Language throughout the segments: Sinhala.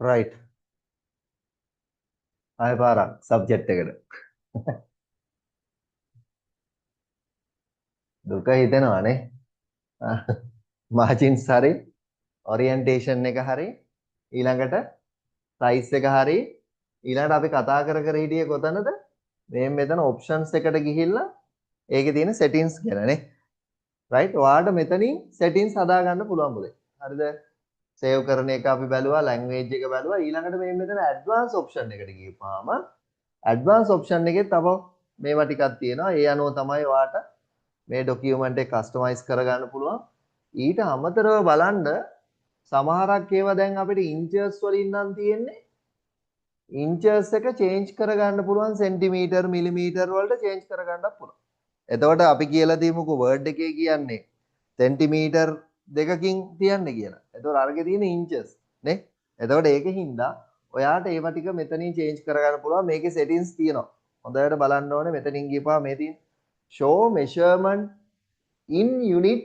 right. ආය පාරක් සබ්ජෙක්ට් එකට. දුක හිතෙනවානේ. මාජින්ස් හරි ඔරියන්ටේෂන් එක හරි ඊළඟට සයිස් එක හරි ඊළඟට අපි කතා කර කර හිටියේ කොතනද? මේ මෙතන ඔප්ෂන්ස් එකට ගිහිල්ලා ඒකේ තියෙන settings ගැනනේ. right? ඔයාලට මෙතනින් settings හදා ගන්න පුළුවන් බුලේ. හරිද? save කරන එක අපි බැලුවා, language එක බැලුවා. ඊළඟට මේ මෙතන advanced option එකට ගිහපුවාම advanced option එකේ තව මේවා ටිකක් තියෙනවා. ඒ අනුව තමයි ඔයාලට මේ document එක customize කරගන්න පුළුවන්. ඊට අමතරව බලන්න සමහරක් ඒවා දැන් අපිට inches වලින් නම් තියෙන්නේ inches එක change කරගන්න පුළුවන් centimeter millimeter වලට change කරගන්නත් පුළුවන්. එතකොට අපි කියලා දීමුකෝ word එකේ කියන්නේ centimeter දෙකකින් තියන්නේ කියලා. එතකොට අරගේ තියෙන inches නේ. එතකොට ඒකෙන් ඔයාට ඒවා ටික මෙතනින් change කරගන්න පුළුවන්. මේකේ settings තියෙනවා. හොඳට බලන්න ඕනේ මෙතනින් ගිහපුවා මේ තියෙන show measurement in unit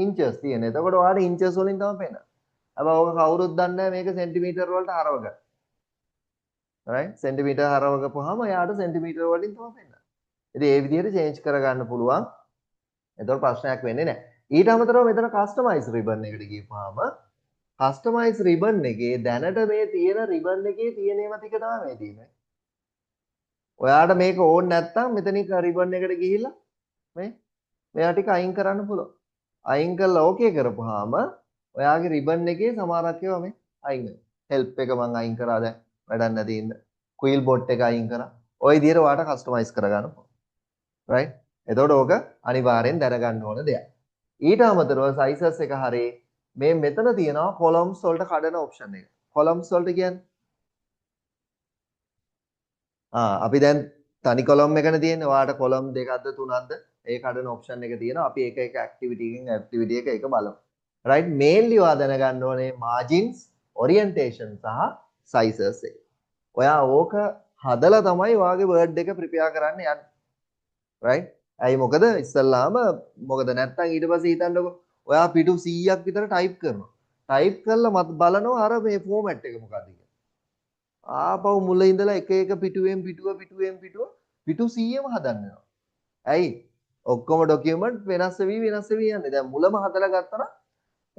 inches තියෙන. එතකොට ඔයාට inches වලින් තමයි පේන්නේ. හැබැයි ඕක කවුරුත් දන්නේ නැහැ මේක සෙන්ටිමීටර් වලට හරව ගන්න. right? සෙන්ටිමීටර් හරව ගපුවාම එයාට සෙන්ටිමීටර් වලින් තමයි පේන්නේ. ඉතින් ඒ විදිහට change කරගන්න පුළුවන්. එතකොට ප්‍රශ්නයක් වෙන්නේ නැහැ. ඊට අමතරව මෙතන customize ribbon එකට ගිහපුවාම customize ribbon එකේ දැනට මේ තියෙන ribbon එකේ තියෙන ඒවා ටික තමයි මේ තියෙන්නේ. ඔයාට මේක ඕනේ නැත්නම් මෙතනින් ribbon එකට ගිහිල්ලා මේවා ටික අයින් කරන්න පුළුවන්. අයින් කරලා ඕකේ කරපුවාම ඔයාගේ ribbon එකේ සමහරක් ඒවා මේ අයින් වෙනවා. help එක මම අයින් කරා දැන් වැඩක් නැති ඉන්න. quill bot එක අයින් කරා. ওই විදිහට ඔයාට customize කරගන්න පුළුවන්. right? එතකොට ඕක අනිවාර්යෙන් දැනගන්න ඕන දෙයක්. ඊට අමතරව sizes එක හරිය මේ මෙතන තියෙනවා columns වලට කඩන option එක. columns වලට කියන්නේ අපි දැන් තනි column එකනේ තියෙන්නේ. ඔයාලට column දෙකක්ද තුනක්ද ඒ කඩන option එක තියෙනවා. අපි එක එක activity එකකින් activity එක බලමු. right? mainly ඔයා දැනගන්න ඕනේ margins, orientation සහ sizes එක. ඔයා ඕක හදලා තමයි ඔයාගේ word එක prepare කරන්න යන්නේ. right? ඇයි මොකද ඉස්සල්ලාම මොකද නැත්තම් ඊට පස්සේ හිතන්නකො ඔයා පිටු 100ක් විතර ටයිප් කරනවා. ටයිප් කරලා මත් බලනවා අර මේ ෆෝමැට් එක මොකක්ද කියලා. ආපහු මුල ඉඳලා එක එක පිටුවෙන් පිටුව පිටු 100ම හදන්න වෙනවා. ඇයි? ඔක්කොම ડોකියුමන්ට් වෙනස් වෙවි යන්නේ. දැන් මුලම හදලා ගත්තා නම්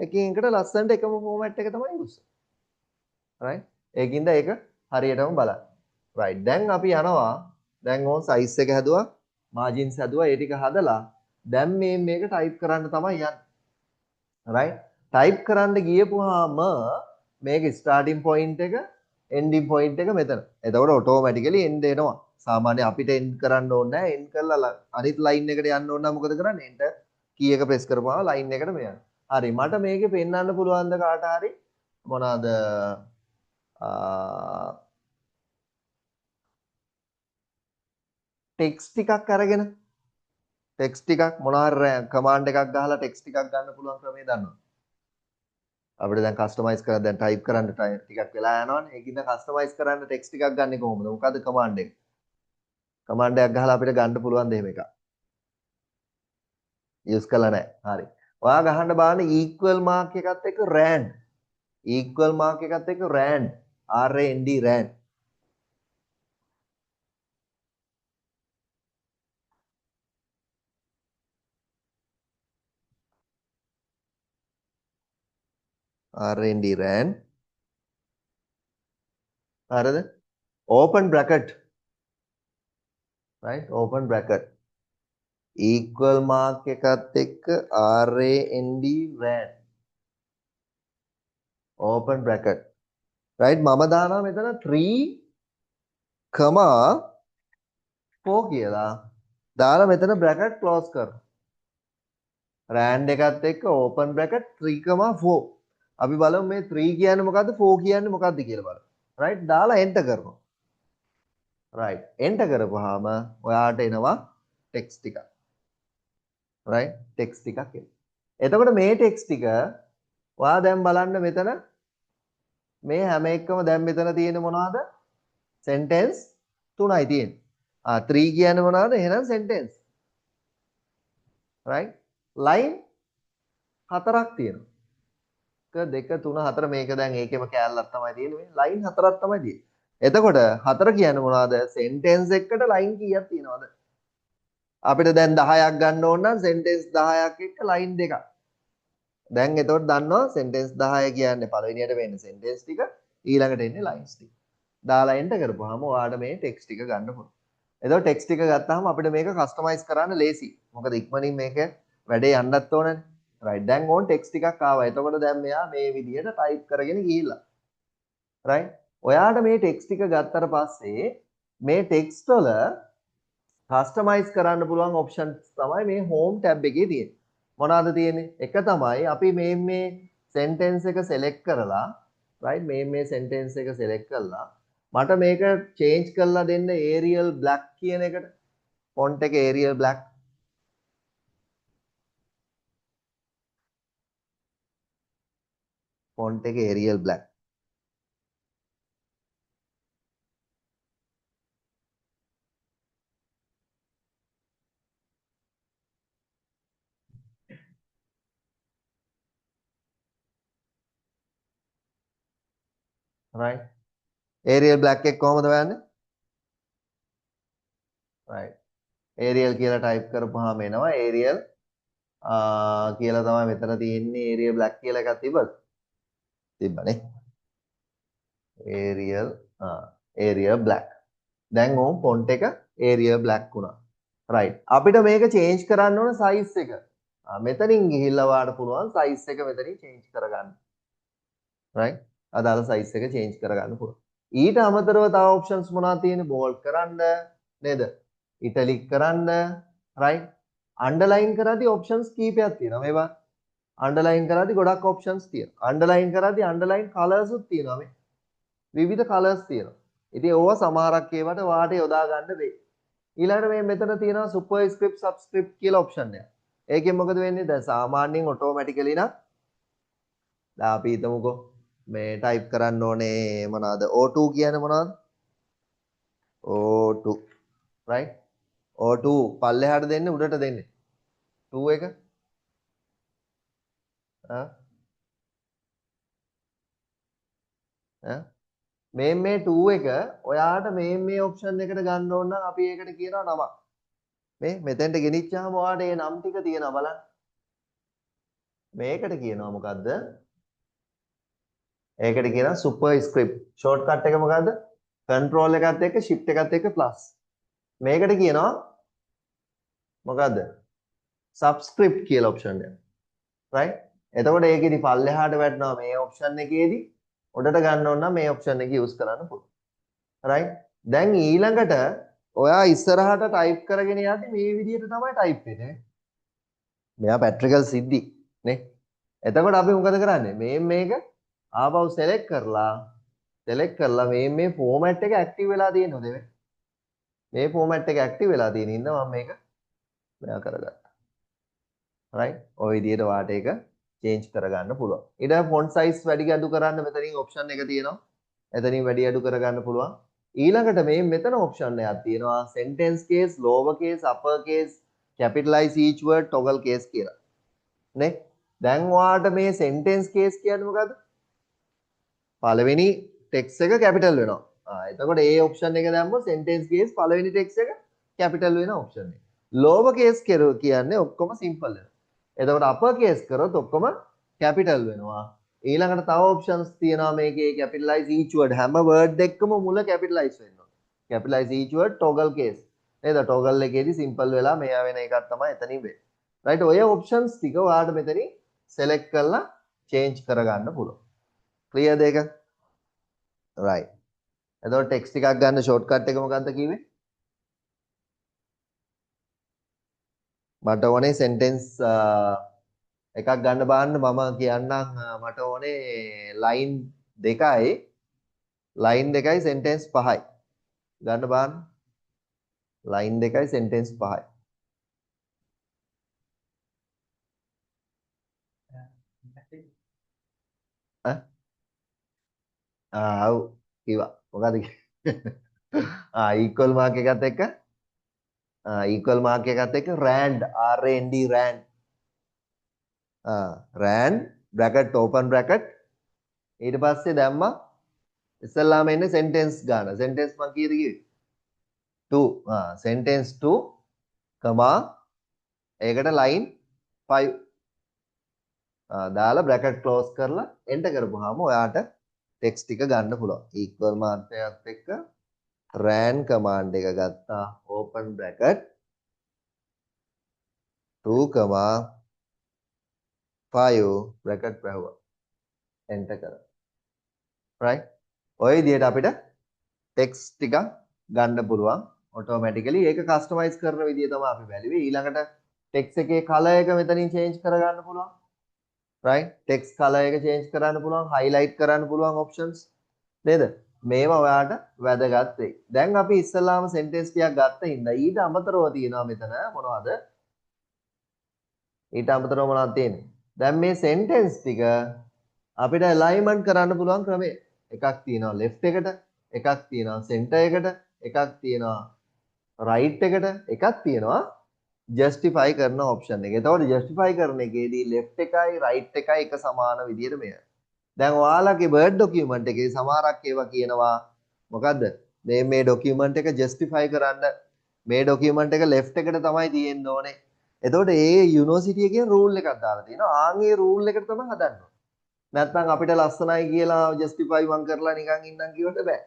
එකින් එකට ලස්සනට එකම ෆෝමැට් එක තමයි යූස්. right? ඒකින්ද ඒක හරියටම බලන්න. right. දැන් අපි යනවා දැන් ඕන් සයිස් එක හැදුවා මාජින්ස් හැදුවා ඒ ටික හදලා දැන් මේක ටයිප් කරන්න තමයි යන්නේ. right? ටයිප් කරන්න ගියපුවාම මේක ස්ටාර්ටින් පොයින්ට් එක එන්ඩින් පොයින්ට් එක මෙතන. එතකොට ඔටෝමැටිකලි එන්ඩ් එනවා. සාමාන්‍ය අපිට එන්ඩ් කරන්න ඕනේ නැහැ. එන්ඩ් කරලා අනිත් ලයින් එකට යන්න ඕන නම් මොකද කරන්නේ? එන්ටර් කී එක ප්‍රෙස් කරපුවාම ලයින් එකට මෙයන්. හරි. මට මේකේ පෙන්වන්න පුළුවන්ද කාට හරි මොනවාද ටෙක්ස්ට් ටිකක් අරගෙන ටෙක්ස්ට් ටිකක් මොනවාරි කමාන්ඩ් එකක් ගහලා ටෙක්ස්ට් ටිකක් ගන්න පුළුවන් ක්‍රමය දන්නවද? අපිට දැන් කස්ටමයිස් කරලා දැන් ටයිප් කරන්න ටිකක් වෙලා යනවනේ. ඒකින්ද කස්ටමයිස් කරන්න ටෙක්ස්ට් ටිකක් ගන්නෙ කොහොමද? මොකද්ද කමාන්ඩ් එක? කමාන්ඩ් එකක් ගහලා අපිට ගන්න පුළුවන් දෙහෙම එකක්. යූස් කරලා නැහැ. හරි. ඔයා ගහන්න බලන්න equal mark එකත් එක්ක rand. equal mark එකත් එක්ක rand. RAND rand. RAND rand. හරිද? open bracket. right? open bracket. equal mark එකත් එක්ක RAND rand. open bracket. right? මම දානවා මෙතන 3,4 කියලා. දාලා මෙතන bracket close කරනවා. rand එකත් එක්ක open bracket 3,4. අපි බලමු මේ 3 කියන්නේ මොකද්ද 4 කියන්නේ මොකද්ද කියලා බලමු. right? දාලා enter කරනවා. right? enter කරපුවාම ඔයාට එනවා text ටිකක්. right? text ටිකක් එනවා. එතකොට මේ text ටික ඔයා දැන් බලන්න මෙතන මේ හැම එකම දැන් මෙතන තියෙන මොනවද? sentence 3යි තියෙන්නේ. 3 කියන්නේ මොනවද? එහෙනම් sentence. right? line 4ක් තියෙනවා. 2 3 4 මේක දැන් ඒකෙම කෑල්ලක් තමයි තියෙන්නේ මේ ලයින් 4ක් තමයි තියෙන්නේ. එතකොට 4 කියන්නේ මොනවද? සෙන්ටෙන්ස් එකකට ලයින් කීයක් තියෙනවද? අපිට දැන් 10ක් ගන්න ඕන නම් සෙන්ටෙන්ස් 10ක් එක්ක ලයින් දෙකක්. දැන් එතකොට දන්නවා සෙන්ටෙන්ස් 10 කියන්නේ පළවෙනියට වෙන්නේ සෙන්ටෙන්ස් ටික ඊළඟට එන්නේ ලයින්ස් ටික. දාලා එන්ටර් කරපුවාම ඔයාලට මේ ටෙක්ස්ට් ටික ගන්න පුළුවන්. එතකොට ටෙක්ස්ට් ටික ගත්තාම අපිට මේක කස්ටමයිස් කරන්න ලේසි. මොකද ඉක්මනින් මේක වැඩේ යන්නත් ඕනනේ. රයිට් දැන් ඕන් ටෙක්ස්ට් ටිකක් ආවා. එතකොට දැන් මෙයා මේ විදිහට ටයිප් කරගෙන ගිහිල්ලා. රයිට් ඔයාට මේ ටෙක්ස්ට් ටික ගත්තට පස්සේ මේ ටෙක්ස්ට් වල කස්ටමයිස් කරන්න පුළුවන් ඔප්ෂන්ස් තමයි මේ හෝම් ටැබ් එකේ තියෙන්නේ. මොනවාද තියෙන්නේ? එක තමයි අපි මේ සෙන්ටෙන්ස් එක සිලෙක්ට් කරලා රයිට් මේ සෙන්ටෙන්ස් එක සිලෙක්ට් කරලා මට මේක චේන්ජ් කරලා දෙන්න ඒරියල් බ්ලැක් කියන එකට. ෆොන්ට් එක ඒරියල් බ්ලැක්. ෆොන්ට් එක Arial black. Right aerial black එක කොහමද හොයන්නේ? රයිට් ඒරියල් කියලා ටයිප් කරපුවාම එනවා ඒරියල් කියලා තමයි මෙතන තියෙන්නේ ඒරියල් බ්ලැක් කියලා එකක් තිබ්බද? තිබ්බනේ. Arial black. දැන් ඕම් ෆොන්ට් එක ඒරියල් බ්ලැක් වුණා. රයිට් අපිට මේක චේන්ජ් කරන්න ඕන සයිස් එක. මෙතනින් ගිහිල්ලා වාට පුළුවන් සයිස් එක මෙතනින් චේන්ජ් කරගන්න. රයිට් අදාළ සයිස් එක චේන්ජ් කරගන්න පුළුවන්. ඊට අමතරව තව ඔප්ෂන්ස් මොනවද තියෙන්නේ? බෝල්ඩ් කරන්න නේද? ඉටලික් කරන්න රයිට් අන්ඩර්ලයින් කරද්දී ඔප්ෂන්ස් කීපයක් තියෙනවා. මේවා අන්ඩර්ලයින් කරද්දී ගොඩක් ඔප්ෂන්ස් තියෙනවා. අන්ඩර්ලයින් කරද්දී අන්ඩර්ලයින් කලර්ස් උත් තියෙනවා මේ. විවිධ කලර්ස් තියෙනවා. ඉතින් ඕවා සමහරක් ඒවාට වාට යොදා ගන්න වෙයි. ඊළඟට මේ මෙතන තියෙනවා සුපර්ස්ක්‍රිප්ට් සබ්ස්ක්‍රිප්ට් කියලා ඔප්ෂන් එකක්. ඒකෙන් මොකද වෙන්නේ? දැන් සාමාන්‍යයෙන් ඔටෝමැටිකලි නම් දැන් අපි හිතමුකෝ මේ ටයිප් කරන්න ඕනේ මොනවද? O2 කියන්නේ මොනවද? O2 right O2 පල්ලෙහාට දෙන්නේ උඩට දෙන්නේ 2 එක මේ 2 එක ඔයාට මේ ඔප්ෂන් එකට ගන්න ඕන නම් අපි ඒකට කියනවා නමක්. මේ මෙතෙන්ට ගෙනිච්චාම ඔයාට මේ නම් ටික තියෙනවා බලන්න. මේකට කියනවා මොකද්ද? ඒකට කියනවා සුපර්ස්ක්‍රිප්ට්. ෂෝට්කට් එක මොකද්ද? කන්ට්‍රෝල් එකත් එක්ක shift එකත් එක්ක ප්ලස්. මේකට කියනවා මොකද්ද? සබ්ස්ක්‍රිප්ට් කියලා ඔප්ෂන් එක. right? එතකොට ඒකෙදි පල්ලෙහාට වැටෙනවා මේ ඔප්ෂන් එකේදී උඩට ගන්න ඕන නම් මේ ඔප්ෂන් එක යූස් කරන්න පුළුවන්. right? දැන් ඊළඟට ඔයා ඉස්සරහට ටයිප් කරගෙන යද්දි මේ විදිහට තමයි ටයිප් වෙන්නේ. මෙයා පැට්‍රිකල් සිද්ධි නේ. එතකොට අපි මොකද කරන්නේ? මේක ආපහු select කරලා මේ format එක active වෙලා තියෙනවද මේ format එක active වෙලා තියෙන ඉන්න මම මේක මෙයා කරගත්තා. right? ඔය විදිහට වාට ඒක change කරගන්න පුළුවන්. ඊට font size වැඩි අඩු කරන්න මෙතනින් option එක තියෙනවා. එතනින් වැඩි අඩු කරගන්න පුළුවන්. ඊළඟට මේ මෙතන option එකක් තියෙනවා sentence case, lower case, upper case, capitalize each word, toggle case කියලා. නේ? දැන් ඔයාට මේ sentence case කියන්නේ මොකද්ද? පළවෙනි text එක capital වෙනවා. එතකොට ඒ option එක දැම්මොත් sentence case පළවෙනි text එක capital වෙන option එක. lower case කියන්නේ ඔක්කොම simple වෙනවා. එතකොට upper case කරොත් ඔක්කොම capital වෙනවා. ඊළඟට තව options තියෙනවා මේකේ capitalize each word හැම word එකකම මුල capitalize වෙනවා. capitalize each word toggle case. නේද? toggle එකේදී simple වෙලා මෙයා වෙන එකක් තමයි එතනින් වෙන්නේ. right ඔය options ටික ඔයාලට මෙතනින් select කරලා change කරගන්න පුළුවන්. clear දෙක? right. එතකොට text එකක් ගන්න shortcut එක මොකක්ද කිව්වේ? මට ඕනේ sentence එකක් ගන්න බලන්න මම කියන්නම් මට ඕනේ line දෙකයි sentence 5යි ගන්න බලන්න line දෙකයි sentence 5යි ඔව් කිව්වා මොකද equal mark එකත් එක්ක equal mark එකත් එක්ක rand rand rand bracket open bracket ඊට පස්සේ දැම්මා ඉස්සල්ලාම එන්නේ සෙන්ටෙන්ස් ගන්න. සෙන්ටෙන්ස් මං කීයද කිව්වේ? 2. සෙන්ටෙන්ස් 2 කමා ඒකට ලයින් 5 දාලා බ්‍රැකට් ක්ලෝස් කරලා එන්ටර් කරපුවාම ඔයාට ටෙක්ස්ට් ටික ගන්න පුළුවන්. ඉක්වල් මාර්කයත් එක්ක ran command එක ගත්තා. open bracket 2, 5 bracket වැහුවා. enter කරා. right? ඔය විදිහට අපිට ටෙක්ස්ට් ටික ගන්න පුළුවන් automatically. ඒක කස්ටමයිස් කරන විදිය තමයි අපි බැලුවේ. ඊළඟට ටෙක්ස්ට් එකේ color එක මෙතනින් change කරගන්න පුළුවන්. right? ටෙක්ස්ට් color එක change කරන්න පුළුවන්, highlight කරන්න පුළුවන් options නේද? මේවා ඔයාට වැදගත් වෙයි. දැන් අපි ඉස්සල්ලාම sentence ටිකක් ගත්ත හින්දා ඊට අමතරව තියෙනවා මෙතන මොනවද? ඊට අමතරව මොනවද තියෙන්නේ? දැන් මේ sentence ටික අපිට alignment කරන්න පුළුවන් ක්‍රමය. එකක් තියෙනවා left එකට, එකක් තියෙනවා center එකට, එකක් තියෙනවා right එකට, එකක් තියෙනවා justify කරන option එක. එතකොට justify කරන එකේදී left එකයි right එකයි එක සමාන විදියට මෙය. දැන් ඔයාලගේ Word document එකේ සමහරක් ඒවා කියනවා මොකද්ද? මේ document එක justify කරන්න මේ document එක left එකට තමයි තියෙන්න ඕනේ. එතකොට ඒ යුනිවර්සිටි එකේ rule එකක් දාලා තියෙනවා. ආන් ඒ rule එකට තමයි හදන්න ඕනේ. නැත්නම් අපිට ලස්සනයි කියලා justify මං කරලා නිකන් ඉන්නම් කියවට බෑ.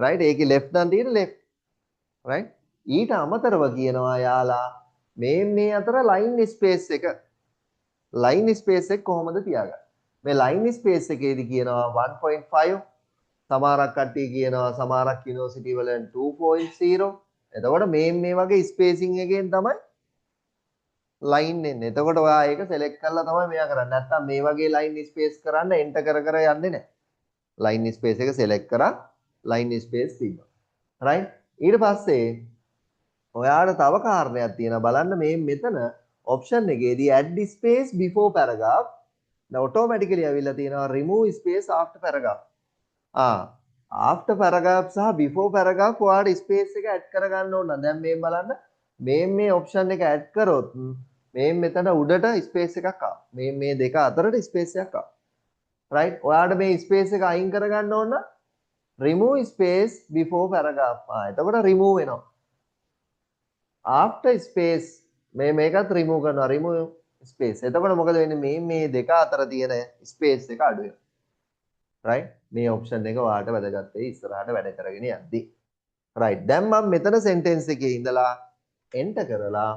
right? ඒකේ left නම් තියෙන left. right? ඊට අමතරව කියනවා යාලා මේ අතර line space එක කොහොමද තියාගන්නේ? මේ line space එකේදී කියනවා 1.5 සමහරක් කට්ටිය කියනවා සමහරක් යුනිවර්සිටි වලින් 2.0. එතකොට මේ වගේ ස්පේසිං එකෙන් තමයි line එන්නේ. එතකොට ඔයා ඒක select කරලා තමයි මෙයා කරන්නේ. නැත්නම් මේ වගේ line space කරන්න enter කර යන්නේ නැහැ. line space එක select කරා line space තියෙනවා. right? ඊට පස්සේ ඔයාට තව කාරණයක් තියෙනවා බලන්න මේ මෙතන option එකේදී add space before paragraph දැන් automatically ඇවිල්ලා තියෙනවා remove space after paragraph. after paragraph සහ before paragraph ඔයාට space එක add කරගන්න ඕන. දැන් මේ බලන්න මේ option එක add කරොත් මේ මෙතන උඩට space එකක් ආවා. මේ දෙක අතරට space එකක් ආවා. right? ඔයාට මේ space එක අයින් කරගන්න ඕන remove space before paragraph. එතකොට remove වෙනවා. after space මේකත් remove කරනවා. remove space. එතකොට මොකද වෙන්නේ මේ දෙක අතර තියෙන space එක අඩු වෙනවා. right? මේ option එක ඔයාලට වැදගත් වෙයි ඉස්සරහට වැඩ කරගෙන යද්දී. right? දැන් මම මෙතන sentence එකේ ඉඳලා enter කරලා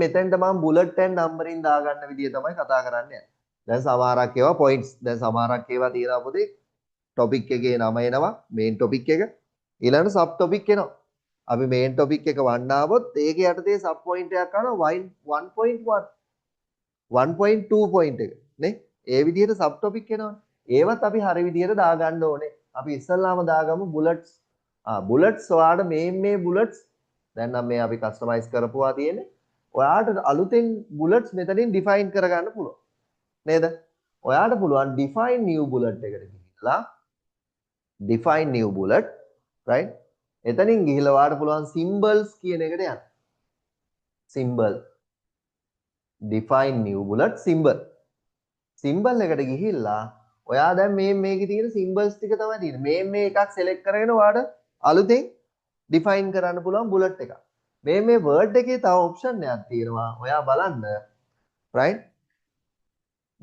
මෙතෙන්ට මම bullet and numbering දාගන්න විදිය තමයි කතා කරන්නේ. දැන් සමහරක් ඒවා points. දැන් සමහරක් ඒවා තියෙනවා පොතේ topic එකේ නම එනවා main topic එක. ඊළඟට sub topic එනවා. අපි main topic එක වන්න ආවොත් ඒකේ යටතේ sub point එකක් කරනවා 1.1 1.2 point එක නේ. ඒ විදිහට sub topic එනවනේ. ඒවත් අපි හරි විදිහට දාගන්න ඕනේ. අපි ඉස්සල්ලාම දාගමු bullets. bullets ඔයාලට මේ bullets දැන් නම් මේ අපි customize කරපුවා තියෙන්නේ. ඔයාලට අලුතෙන් bullets මෙතනින් define කරගන්න පුළුවන්. නේද? ඔයාලට පුළුවන් define new bullet එකට ගිහිල්ලා define new bullet right? එතනින් ගිහිල්ලා ඔයාලට පුළුවන් symbols කියන එකට යන්න. symbol define new bullet symbol එකට ගිහිල්ලා ඔයා දැන් මේකේ තියෙන symbols ටික තමයි තියෙන්නේ. මේ එකක් select කරගෙන ඔයාලට අලුතෙන් define කරන්න පුළුවන් bullet එකක්. මේ word එකේ තව option එකක් තියෙනවා. ඔයා බලන්න right?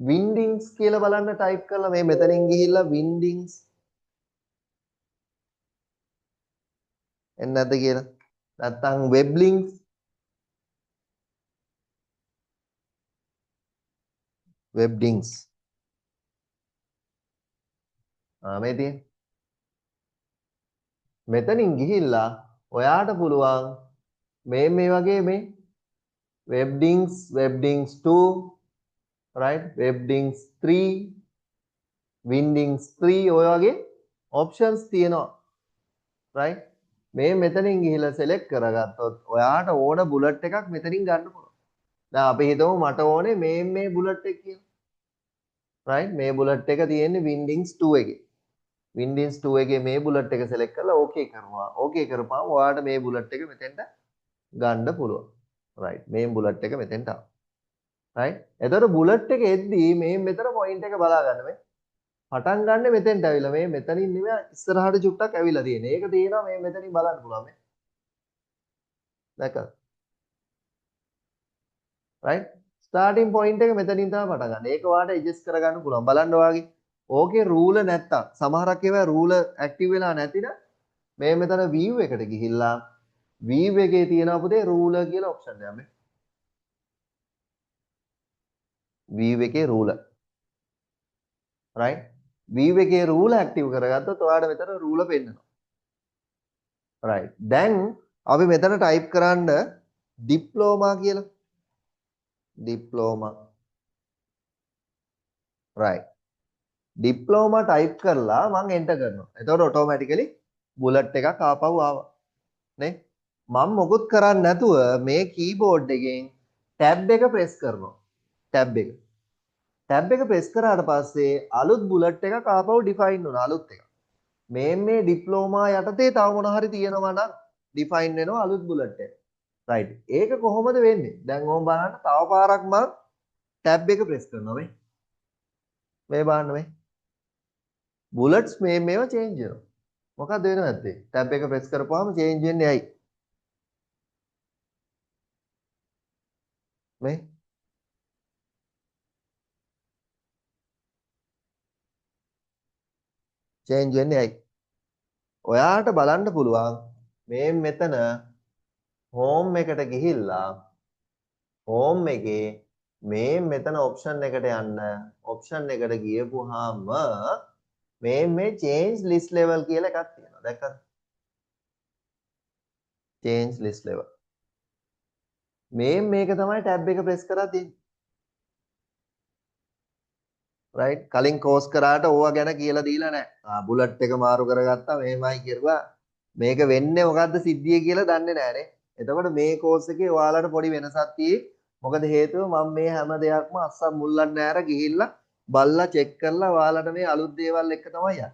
windings කියලා බලන්න type කරලා මෙතනින් ගිහිල්ලා windings එන්නේ නැද්ද කියලා. නැත්තම් web links මේ තියෙන මෙතනින් ගිහිල්ලා ඔයාට පුළුවන් මේ වගේ මේ webdings 2 right? webdings 3 windings 3 ඔය වගේ options තියෙනවා right? මෙතනින් ගිහිල්ලා select කරගත්තොත් ඔයාට ඕන bullet එකක් මෙතනින් ගන්න පුළුවන්. දැන් අපි හිතමු මට ඕනේ මේ bullet එක කියලා. right? මේ bullet එක තියෙන්නේ windings 2 එකේ. windings 2 එකේ මේ bullet එක select කරලා okay කරනවා. okay කරපුවාම ඔයාට මේ bullet එක මෙතෙන්ට ගන්න පුළුවන්. right? මේ bullet එක මෙතෙන්ට ආවා. right එතකොට බුලට් එක එද්දී මේ මෙතන පොයින්ට් එක බලා ගන්න මේ පටන් ගන්න මෙතෙන්ට ඇවිල්ලා මේ මෙතනින් නෙමෙයි ඉස්සරහට චුට්ටක් ඇවිල්ලා තියෙන්නේ. ඒක තියෙනවා මේ මෙතනින් බලන්න පුළුවන් මේ. දැක්කද? right ස්ටාර්ටින් පොයින්ට් එක මෙතනින් තමයි පටන් ගන්න. ඒක ඔයාලට ඇඩ්ජස්ට් කරගන්න පුළුවන්. බලන්න ඔයාගේ ඕකේ රූල නැත්තම් සමහරක් ඒවා රූල ඇක්ටිව් වෙලා නැතිනම් මේ මෙතන view එකට ගිහිල්ලා view එකේ තියෙනවා පුතේ රූලර් කියලා ඔප්ෂන් එකක් මේ. view එකේ රූලර් right view එකේ රූල ඇක්ටිව් කරගත්තොත් ඔයාලට මෙතන රූල පෙන්නනවා. right දැන් අපි මෙතන ටයිප් කරන්න ඩිප්ලෝමා කියලා. ඩිප්ලෝමා right ඩිප්ලෝමා ටයිප් කරලා මම එන්ටර් කරනවා. එතකොට ඔටෝමැටිකලි බුලට් එකක් ආපහු ආවා. නේ? මම මොකුත් කරන්නේ නැතුව මේ කීබෝඩ් එකෙන් ටැබ් එක ප්‍රෙස් කරනවා. ටැබ් එක. ටැබ් එක ප්‍රෙස් කරාට පස්සේ අලුත් බුලට් එකක් ආපහු ඩිෆයින් වුණා අලුත් එකක්. මේ ඩිප්ලෝමා යටතේ තව මොන හරි තියෙනවා නම් ඩිෆයින් වෙනවා අලුත් බුලට් එක. රයිට්. ඒක කොහොමද වෙන්නේ? දැන් ඕම බලන්න තව පාරක් මම ටැබ් එක ප්‍රෙස් කරනවා මේ. මේ බලන්න මේ. බුලට්ස් මේවා චේන්ජ් වෙනවා. මොකක්ද වෙනව නැත්තේ? ටැබ් එක ප්‍රෙස් කරපුවාම චේන්ජ් වෙන්නේ ඇයි? මේ චේන්ජ් වෙන්නේ ඇයි? ඔයාට බලන්න පුළුවන් මේ මෙතන හෝම් එකට ගිහිල්ලා හෝම් එකේ මේ මෙතන ඔප්ෂන් එකට යන්න ඔප්ෂන් එකට ගියපුවාම මේ change list level කියලා එකක් තියෙනවා දැක්කද change list level මේක තමයි ටැබ් එක ප්‍රෙස් කරලා තියෙන්නේ right කලින් කෝස් කරාට ඕවා ගැන කියලා දීලා නැහැ බුලට් එක මාරු කරගත්තා මෙහෙමයි කියලා මේක වෙන්නේ මොකද්ද සිද්ධිය කියලා දන්නේ නැහනේ එතකොට මේ කෝස් එකේ ඔයාලට පොඩි වෙනසක් තියෙයි මොකද හේතුව මම මේ හැම දෙයක්ම අස්සම් මුල්ලන්න නැර ගිහිල්ලා බල්ලා චෙක් කරලා ඔයාලට මේ අලුත් දේවල් එක තමයි යන්නේ.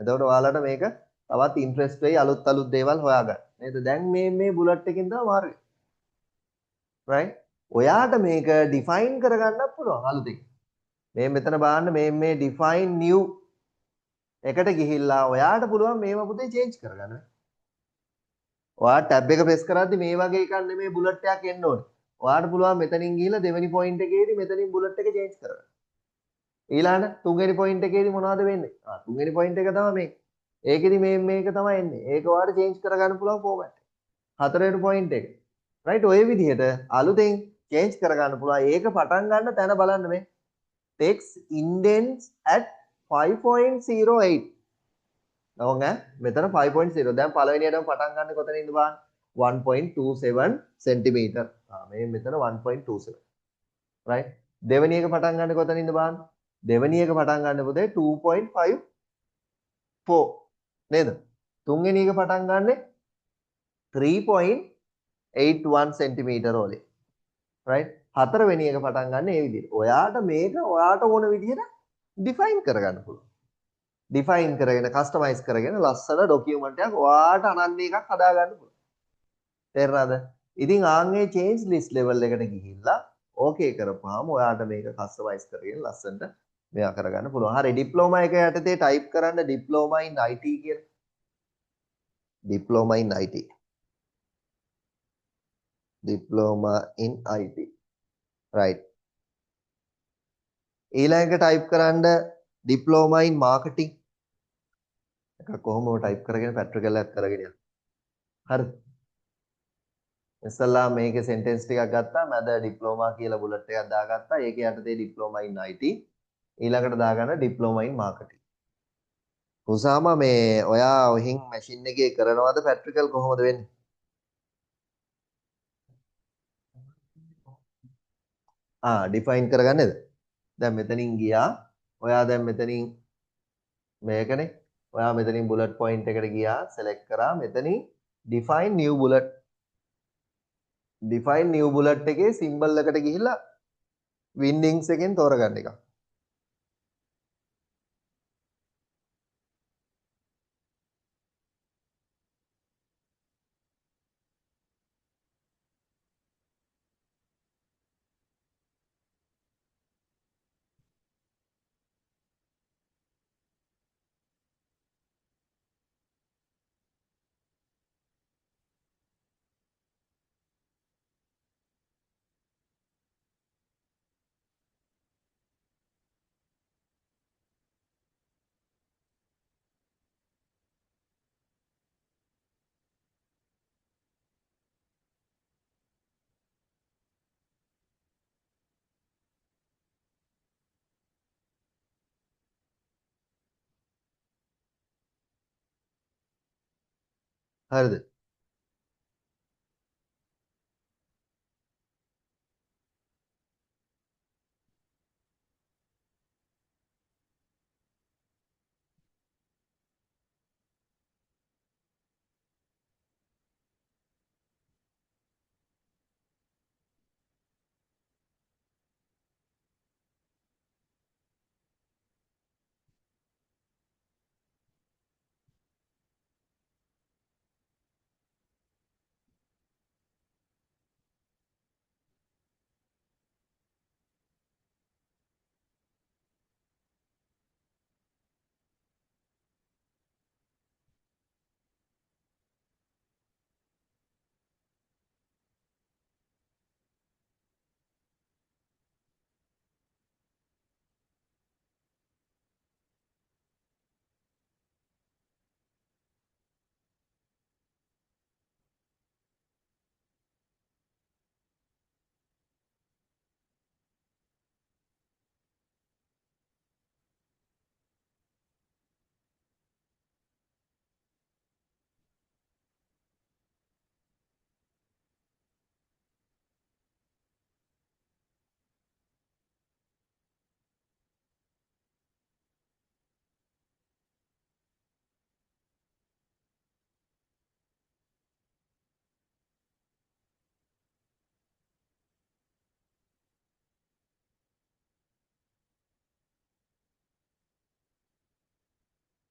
එතකොට ඔයාලට මේක තවත් ඉන්ට්‍රෙස්ට් වෙයි අලුත් දේවල් හොයාගන්න. නේද? දැන් මේ බුලට් එකකින් තමයි මාරු වෙන්නේ. right? ඔයාට මේක ඩිෆයින් කරගන්නත් පුළුවන් අලුතින්. මේ මෙතන බලන්න මේ define new එකට ගිහිල්ලා ඔයාට පුළුවන් මේව පුතේ change කරගන්න. ඔයා ටැබ් එක ප්‍රෙස් කරද්දි මේ වගේ එකක් නෙමෙයි බුලට් එකක් එන්න ඕනේ. ඔයාට පුළුවන් මෙතනින් ගිහිල්ලා දෙවෙනි පොයින්ට් එකේදී මෙතනින් බුලට් එක චේන්ජ් කරගන්න. ඊළඟට තුන්වෙනි පොයින්ට් එකේදී මොනවද වෙන්නේ? තුන්වෙනි පොයින්ට් එක තමයි මේ. ඒකෙදි මේක තමයි එන්නේ. ඒක ඔයාලට චේන්ජ් කරගන්න පුළුවන් ෆෝමැට් එක. හතරවෙනි පොයින්ට් එක. රයිට් ඔය විදිහට අලුතෙන් චේන්ජ් කරගන්න පුළුවන්. ඒක පටන් ගන්න තැන බලන්න මේ. text indents at 5.08. නෝංග මෙතන 5.0. දැන් පළවෙනියටම පටන් ගන්න කොතනින්ද බලන්න? 1.27 centimeter. මේ මෙතන 1.27. right දෙවෙනි එක පටන් ගන්න කොතනින්ද බලන්න දෙවෙනි එක පටන් ගන්න පුතේ 2.54 නේද තුන්වෙනි එක පටන් ගන්නෙ 3.81 centimeter වලින් right හතරවෙනි එක පටන් ගන්න ඒ විදිහට ඔයාට මේක ඔයාට ඕන විදිහට ඩිෆයින් කරගන්න පුළුවන් ඩිෆයින් කරගෙන කස්ටමයිස් කරගෙන ලස්සන ඩොකියුමන්ට් එකක් ඔයාට අනන්‍ය එකක් හදා ගන්න පුළුවන් තේරුණාද ඉතින් ආන්ගේ චේන්ජ් ලිස්ට් ලෙවල් එකට ගිහිල්ලා ඕකේ කරපුවාම ඔයාට මේක කස්ටමයිස් කරගෙන ලස්සනට මෙයා කරගන්න පුළුවන්. හරි ඩිප්ලෝමා එක යටතේ ටයිප් කරන්න ඩිප්ලෝමා ඉන් IT කියලා. Diploma in IT. Diploma in IT. right. ඊළඟට ටයිප් කරන්න ඩිප්ලෝමා ඉන් මාකටිං. එක කොහොමද ටයිප් කරගෙන පැට්‍රිකල් එකක් කරගෙන යන්න. හරිද? ඉස්සල්ලා මේකේ සෙන්ටෙන්ස් ටිකක් ගත්තා මැද ඩිප්ලෝමා කියලා බුලට් එකක් දාගත්තා ඒක යටතේ ඩිප්ලෝමා ඉන් IT ඊළඟට දාගන්න ඩිප්ලෝමා ඉන් මාකටිං උසාම මේ ඔයා ඔහින් මැෂින් එකේ කරනවද පැට්‍රිකල් කොහොමද වෙන්නේ ඩිෆයින් කරගන්නද දැන් මෙතනින් ගියා ඔයා දැන් මෙතනින් මේකනේ ඔයා මෙතනින් බුලට් පොයින්ට් එකට ගියා සෙලෙක්ට් කරා මෙතනින් define new bullet එකේ සිම්බල් එකට ගිහිල්ලා වින්ඩින්ග්ස් එකෙන් තෝරගන්න එක. හරිද?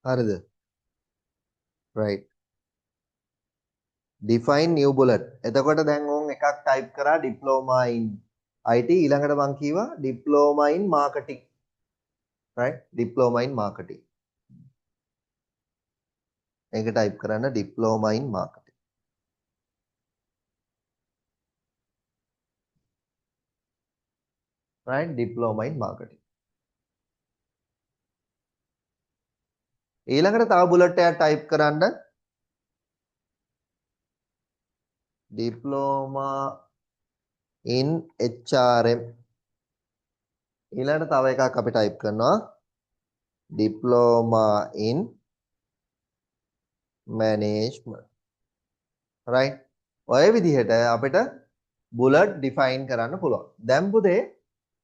හරිද? right. define new bullet. එතකොට දැන් ඕන් එකක් type කරා diploma in IT ඊළඟට මං කීවා diploma in marketing. right? diploma in marketing. ඒක type කරන්න diploma in marketing. right? diploma in marketing. ඊළඟට තව bullet එකක් type කරන්න diploma in HRM. ඊළඟට තව එකක් අපි type කරනවා diploma in management. right? ඔය විදිහට අපිට bullet define කරන්න පුළුවන්. දැන් පුතේ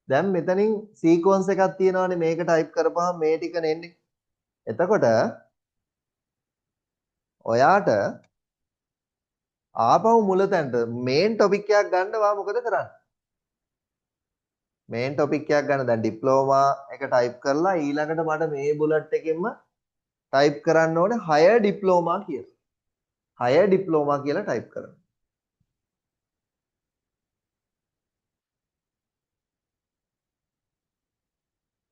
දැන් මෙතනින් sequence එකක් තියෙනවානේ මේක type කරපුවාම මේ ටික නෙන්නේ. එතකොට ඔයාට ආපහු මුලතැනට main topic එකක් ගන්නවා මොකද කරන්නේ? main topic එකක් ගන්න දැන් diploma එක type කරලා ඊළඟට මට මේ bullet එකෙන්ම type කරන්න ඕනේ higher diploma කියලා. higher diploma කියලා type කරන්න.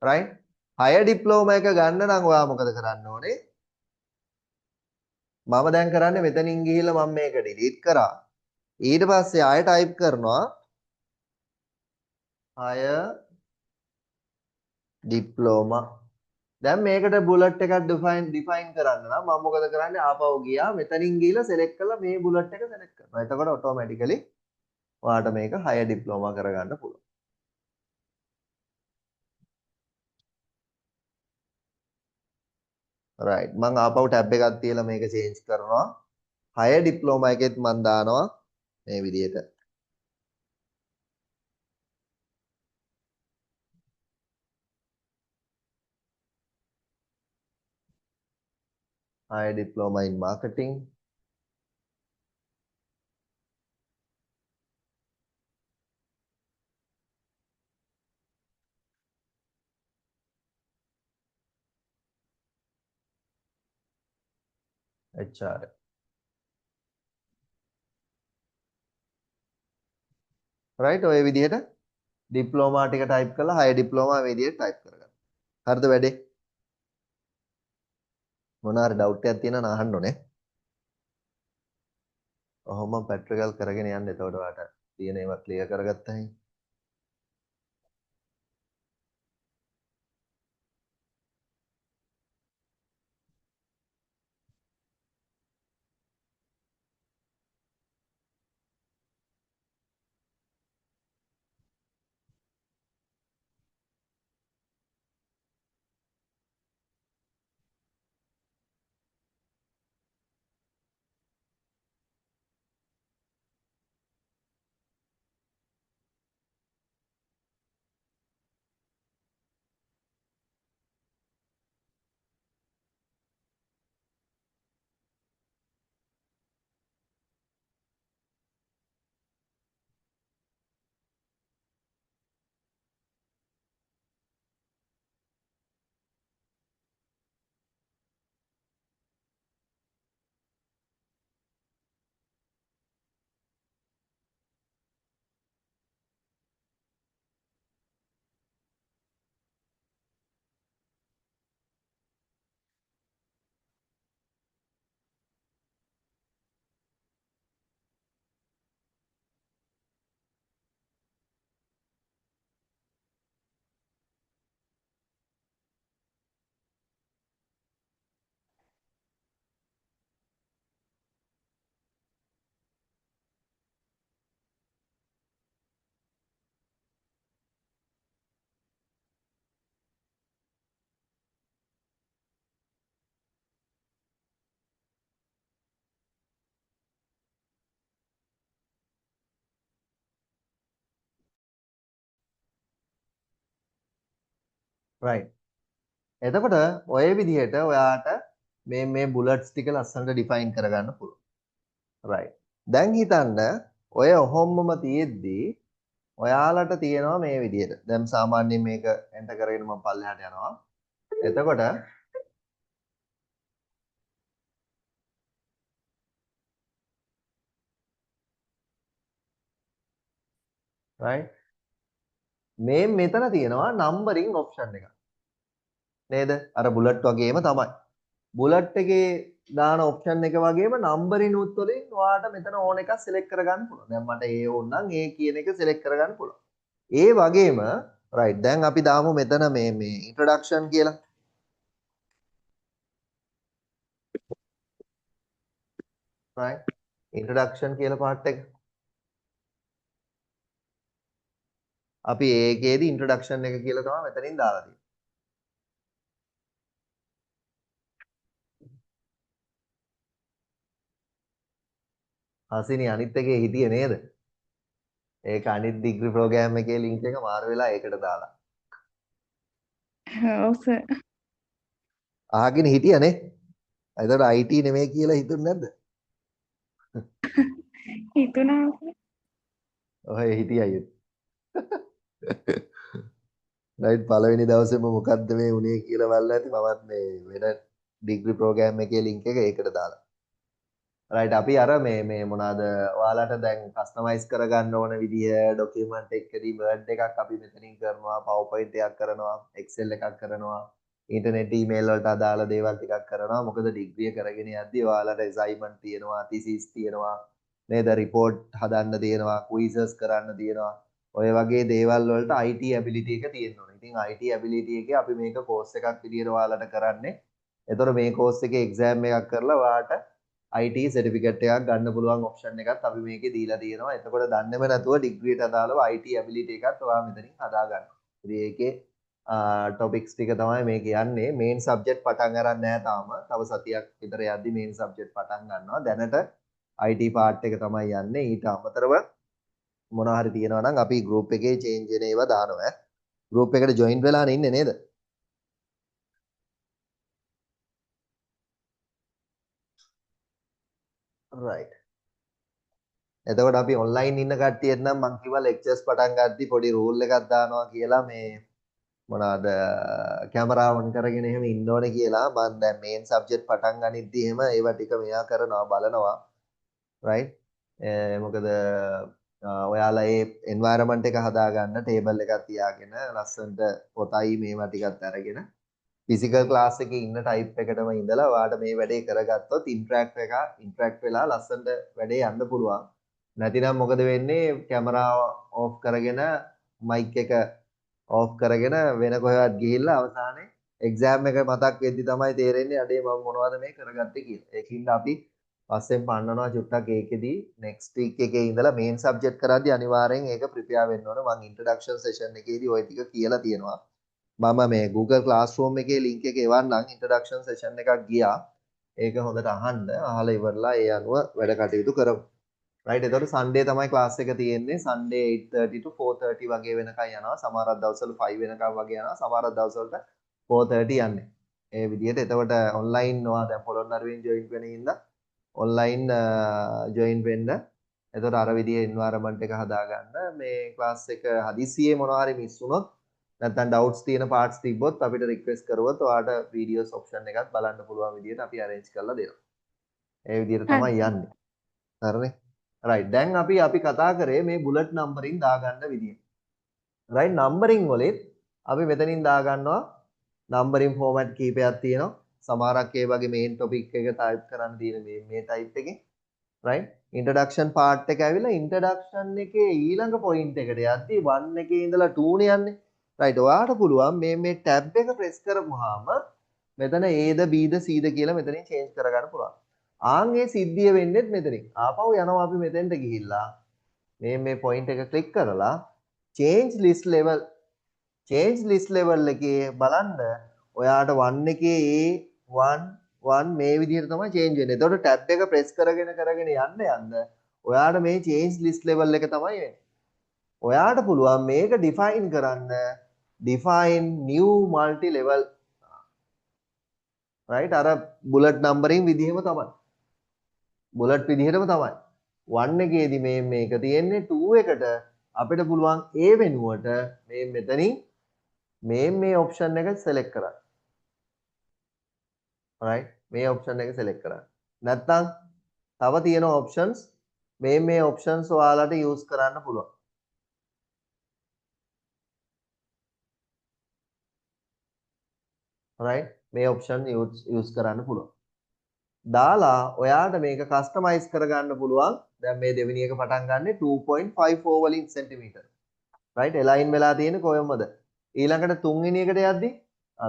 right? higher diploma එක ගන්න නම් ඔයා මොකද කරන්න ඕනේ? මම දැන් කරන්නේ මෙතනින් ගිහිල්ලා මම මේක delete කරා. ඊට පස්සේ ආයෙ type කරනවා higher diploma. දැන් මේකට bullet එකක් define කරන්න නම් මම මොකද කරන්නේ? ආපහු ගියා මෙතනින් ගිහිල්ලා select කරලා මේ bullet එක select කරනවා. එතකොට automatically ඔයාට මේක higher diploma කරගන්න පුළුවන්. right. මම ආපහු tab එකක් තියලා මේක change කරනවා. higher diploma එකෙත් මම දානවා මේ විදිහට. higher diploma in marketing. HR. right. ඔය විදිහට diploma ටික type කරලා higher diploma මේ විදිහට type කරගන්න. හරිද වැඩේ? මොනවා හරි doubt එකක් තියෙනවා නම් අහන්න ඕනේ. ඔහොම පැට්‍රිකල් කරගෙන යන්න. එතකොට ඔයාලට තියෙන ඒවා ක්ලියර් කරගත්තා එහෙනම්. right. එතකොට ඔය විදිහට ඔයාට මේ බුලට්ස් ටික ලස්සනට ඩිෆයින් කරගන්න පුළුවන්. right. දැන් හිතන්න ඔය ඔහොම්මම තියෙද්දි ඔයාලට තියෙනවා මේ විදිහට. දැන් සාමාන්‍යයෙන් මේක එන්ටර් කරගෙන මම පල්ලෙහාට යනවා. එතකොට right මේ මෙතන තියෙනවා නම්බරින් ඔප්ෂන් එක. නේද? අර බුලට් වගේම තමයි. බුලට් එකේ දාන ඔප්ෂන් එක වගේම නම්බරිනුත් වලින් ඔයාට මෙතන ඕන එකක් සිලෙක්ට් කරගන්න පුළුවන්. දැන් මට A ඕන නම් A කියන එක සිලෙක්ට් කරගන්න පුළුවන්. ඒ වගේම right දැන් අපි දාමු මෙතන මේ ඉන්ට්‍රොඩක්ෂන් කියලා. right ඉන්ට්‍රොඩක්ෂන් කියලා පාර්ට් එක. අපි ඒකේදී ඉන්ට්‍රොඩක්ෂන් එක කියලා තමයි මෙතනින් දාලා තියෙන්නේ. හසිනි අනිත් එකේ හිටියේ නේද? ඒක අනිත් ඩිග්‍රී ප්‍රෝග්‍රෑම් එකේ ලින්ක් එක මාරු වෙලා ඒකට දාලා. ඔව් සර්. අහගෙන හිටියනේ. එතකොට IT නෙමෙයි කියලා හිතුන්නේ නැද්ද? හිතුණා. ඔය හිටියයි. රයිට් පළවෙනි දවසේම මොකද්ද මේ උනේ කියලා බලලා ඇති මමත් මේ වෙන ඩිග්‍රී ප්‍රෝග්‍රෑම් එකේ ලින්ක් එක ඒකට දාලා. රයිට් අපි අර මේ මොනවාද ඔයාලට දැන් කස්ටමයිස් කරගන්න ඕන විදිය ඩොකියුමන්ට් එකකදී වර්ඩ් එකක් අපි මෙතනින් කරනවා PowerPoint එකක් කරනවා Excel එකක් කරනවා ඉන්ටර්නෙට් ඊමේල් වලට අදාළ දේවල් ටිකක් කරනවා මොකද ඩිග්‍රිය කරගෙන යද්දී ඔයාලට assignment තියෙනවා thesis තියෙනවා නේද report හදන්න තියෙනවා quizzes කරන්න තියෙනවා ඔය වගේ දේවල් වලට IT ability එක තියෙන්න ඕනේ. ඉතින් IT ability එකේ අපි මේක course එකක් විදියට ඔයාලට කරන්නේ. එතකොට මේ course එකේ exam එකක් කරලා ඔයාලට IT සර්ටිෆිකේට් එකක් ගන්න පුළුවන් ඔප්ෂන් එකක් අපි මේකේ දීලා තියෙනවා. එතකොට දන්නේම නැතුව ඩිග්‍රියට අදාළව IT ඇබිලිටි එකත් ඔයා මෙතනින් හදා ගන්න. ඉතින් ඒකේ ටොපික්ස් ටික තමයි මේ කියන්නේ. මේන් සබ්ජෙක්ට් පටන් අරන් නැහැ තාම. තව සතියක් විතර යද්දි මේන් සබ්ජෙක්ට් පටන් ගන්නවා. දැනට IT පාර්ට් එක තමයි යන්නේ. ඊට අමතරව මොනවා හරි තියෙනවා නම් අපි group එකේ change වෙන ඒවා දානවා. group එකට join වෙලානේ ඉන්නේ නේද? right. එතකොට අපි ඔන්ලයින් ඉන්න කට්ටියට නම් මං කිව්වා ලෙක්චර්ස් පටන් ගද්දි පොඩි රූල් එකක් දානවා කියලා මේ මොනවාද කැමරාව ඔන් කරගෙන එහෙම ඉන්න ඕනේ කියලා මම දැන් මේන් සබ්ජෙක්ට් පටන් ගනිද්දි එහෙම ඒවා ටික මෙයා කරනවා බලනවා රයිට් මොකද ඔයාලා ඒ එන්වයරන්මන්ට් එක හදාගන්න ටේබල් එකක් තියාගෙන ලස්සනට පොතයි මේවා ටිකත් අරගෙන ෆිසිකල් ක්ලාස් එකේ ඉන්න ටයිප් එකටම ඉඳලා ඔයාලට මේ වැඩේ කරගත්තොත් ඉන්ටරැක්ට් වෙලා ලස්සනට වැඩේ යන්න පුළුවන් නැතිනම් මොකද වෙන්නේ කැමරාව ඕෆ් කරගෙන මයික් එක ඕෆ් කරගෙන වෙන කොහෙවත් ගිහිල්ලා අවසානයේ එක්සෑම් එක මතක් වෙද්දි තමයි තේරෙන්නේ අඩේ මම මොනවද මේ කරගත්තේ කියලා. ඒකින්ද අපි පස්සෙන් පන්නනවා චුට්ටක් ඒකෙදී next week එකේ ඉඳලා main subject කරද්දී අනිවාර්යෙන් ඒක prepare වෙන්න ඕන. මම introduction session එකේදී ওই ටික කියලා තියෙනවා. මම මේ Google Classroom එකේ link එක එවන්නම් introduction session එකක් ගියා. ඒක හොඳට අහන්න. අහලා ඉවරලා ඒ අනුව වැඩ කටයුතු කරමු. right එතකොට Sunday තමයි class එක තියෙන්නේ. Sunday 8:30 to 4:30 වගේ වෙනකන් යනවා. සමහරක් දවස්වල 5 වෙනකන් වගේ යනවා. සමහරක් දවස්වලට 4:30 යන්නේ. ඒ විදිහට එතකොට online නවා දැන් පොළොන්නරුවෙන් join වෙන ඉඳලා online join වෙන්න. එතකොට අර විදිහේ environment එක හදාගන්න මේ class එක හදිසියෙ මොනවා හරි miss වුණොත් නැත්නම් doubts තියෙන parts තිබ්බොත් අපිට request කරුවොත් ඔයාලට videos option එකක් බලන්න පුළුවන් විදිහට අපි arrange කරලා දෙනවා. ඒ විදිහට තමයි යන්නේ. හරිනේ? right දැන් අපි කතා කරේ මේ bullet numbering දාගන්න විදිය. right numbering වලින් අපි මෙතනින් දාගන්නවා numbering format කීපයක් තියෙනවා. සමහරක් ඒ වගේ main topic එක type කරන්න තියෙන මේ type එකේ right introduction part එක ඇවිල්ලා introduction එකේ ඊළඟ point එකට යද්දී 1 එකේ ඉඳලා 2 නේ යන්නේ. right ඔයාලට පුළුවන් මේ tab එක press කරපුවාම මෙතන A the B the C ද කියලා මෙතනින් change කරගන්න පුළුවන්. ආන්ගේ සිද්ධිය වෙන්නේත් මෙතනින්. ආපහු යනවා අපි මෙතෙන්ට ගිහිල්ලා මේ point එක click කරලා change list level එකේ බලන්න ඔයාට 1 එකේ A1 මේ විදිහට තමයි change වෙන්නේ. එතකොට tab එක press කරගෙන යන්න ඔයාට මේ change list level එක තමයි වෙන්නේ. ඔයාට පුළුවන් මේක define කරන්න define new multi level, right? අර bullet numbering විදිහම තමයි. bullet විදිහටම තමයි. 1 එකේදී මේක තියෙන්නේ 2 එකට අපිට පුළුවන් ඒ වෙනුවට මෙතනින් මේ option එක select කරන්න. right? මේ option එක select කරන්න. නැත්නම් තව තියෙන options මේ options ඔයාලට use කරන්න පුළුවන්. right? මේ option use කරන්න පුළුවන්. දාලා ඔයාට මේක කස්ටමයිස් කරගන්න පුළුවන්. දැන් මේ දෙවෙනි එක පටන් ගන්නෙ 2.54 වලින් සෙන්ටිමීටර. right? align වෙලා තියෙන්නේ කොහොමද? ඊළඟට තුන්වෙනි එකට යද්දි